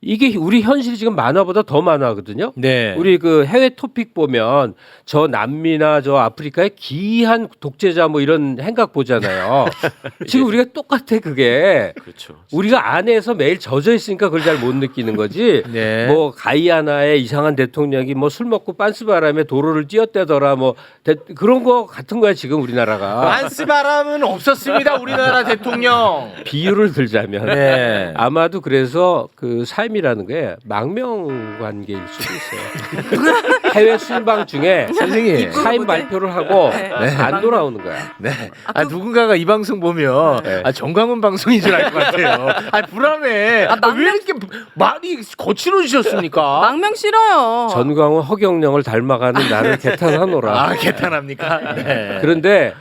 이게 우리 현실이 지금 만화보다 더 만화거든요. 네. 우리 그 해외 토픽 보면 저 남미나 저 아프리카의 기이한 독재자 뭐 이런 행각 보잖아요. 지금 우리가 똑같아 그게. 그렇죠. 우리가 안에서 매일 젖어 있으니까 그걸 잘 못 느끼는 거지. 네. 뭐 가이아나의 이상한 대통령이 뭐 술 먹고 빤스바람에 도로를 뛰었대더라 뭐 그런 거 같은 거야 지금 우리나라가. 반스바람은 없었습니다. 우리나라 대통령. 비유를 들자면 네. 아마도 그래서 그 사임이라는 게 망명 관계일 수도 있어요. 해외 순방 중에 선생님. 사임 발표를 하고 네. 안 돌아오는 거야. 네. 누군가가 이 방송 보면 네. 정광훈 방송인 줄 알 것 같아요. 불안해. 왜 이렇게 말이 거칠어지셨습니까? 망명 싫어요. 전광훈 허경영을 닮아가는 나를 개탄하노라. 개탄합니까? 네. 그런데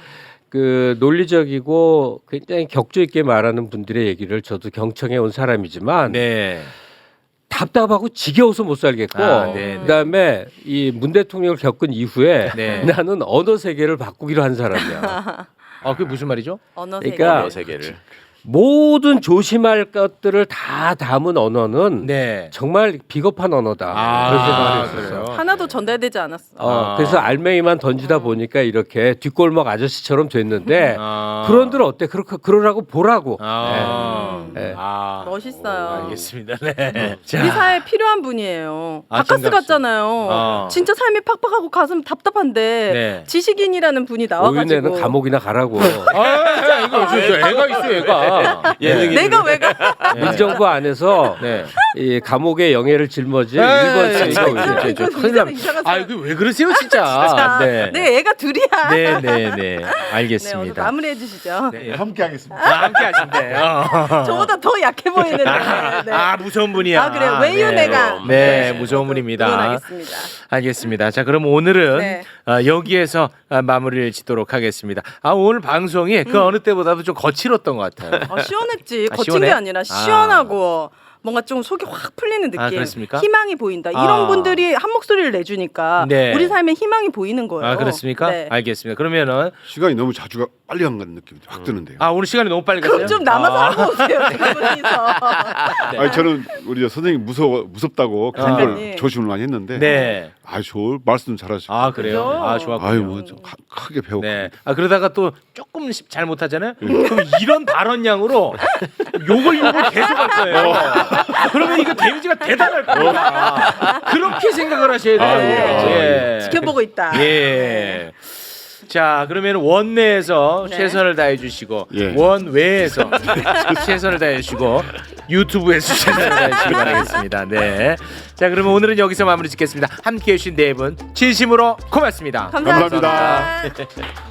그 논리적이고 굉장히 격조 있게 말하는 분들의 얘기를 저도 경청해 온 사람이지만 네. 답답하고 지겨워서 못 살겠고 네. 그다음에 이 문 대통령을 겪은 이후에 네. 나는 언어 세계를 바꾸기로 한 사람이야. 그게 무슨 말이죠? 언어 세계. 그러니까 언어 세계를. 모든 조심할 것들을 다 담은 언어는 네. 정말 비겁한 언어다. 그런 생각을 했었어요. 그래요? 하나도 전달되지 않았어. 그래서 알맹이만 던지다 보니까 이렇게 뒷골목 아저씨처럼 됐는데 그런들 어때? 그러라고 보라고. 네. 멋있어요. 알겠습니다. 네. 우리 사회에 필요한 분이에요. 바카스 진갑수. 같잖아요. 진짜 삶이 팍팍하고 가슴 답답한데 네. 지식인이라는 분이 나와가지고. 오윤회는 감옥이나 가라고. 이거 애가 있어 애가. 내가 왜 가? 민정부 안에서 네. 이 감옥의 영예를 짊어지 네, 일본 진짜 이거 이거 큰일 납. 이거 왜 그러세요 진짜? 네. 내 애가 둘이야. 네. 오늘 알겠습니다. 마무리해 주시죠. 네. 함께 하겠습니다. 함께 하신대요. 저보다 더 약해 보이는데. 네. 무서운 분이야. 그래요. 외유내가. 네, 무서운 분입니다. 응원하겠습니다. 알겠습니다. 자, 그럼 오늘은 네. 여기에서 마무리를 짓도록 하겠습니다. 오늘 방송이 그 어느 때보다도 좀 거칠었던 것 같아요. 시원했지. 거친 시원해? 게 아니라 시원하고 뭔가 좀 속이 확 풀리는 느낌. 아, 그렇습니까? 희망이 보인다. 이런 아. 분들이 한 목소리를 내주니까 네. 우리 삶에 희망이 보이는 거예요. 아, 그렇습니까? 네. 알겠습니다. 그러면은 시간이 너무 자주 빨리 간 느낌이 확 드는데요. 아, 오늘 시간이 너무 빨리 갔어요. 그럼 좀 남아서 하고 오세요. 두 분이서. 아니 저는 우리 저 선생님 무섭다고 그런 걸 작가님. 조심을 많이 했는데 네. 저 말씀 잘하시고 아, 그래요? 그죠? 아, 좋았군요. 아유 뭐 좀 크게 배웠고 네. 아, 그러다가 또 조금 잘못하잖아요. 그럼 이런 발언량으로 욕을 계속 할 거예요. 그러면 이거 데미지가 대단할 겁니다. 그렇게 생각을 하셔야 돼요. 예. 지켜보고 있다. 예. 자, 그러면 원내에서 네. 최선을 다해 주시고 예. 원외에서 최선을 다해 주시고 유튜브에서 최선을 다해 주시기 바라겠습니다. 네. 자, 그러면 오늘은 여기서 마무리 짓겠습니다. 함께 해 주신 네 분 진심으로 고맙습니다. 감사합니다. 감사합니다.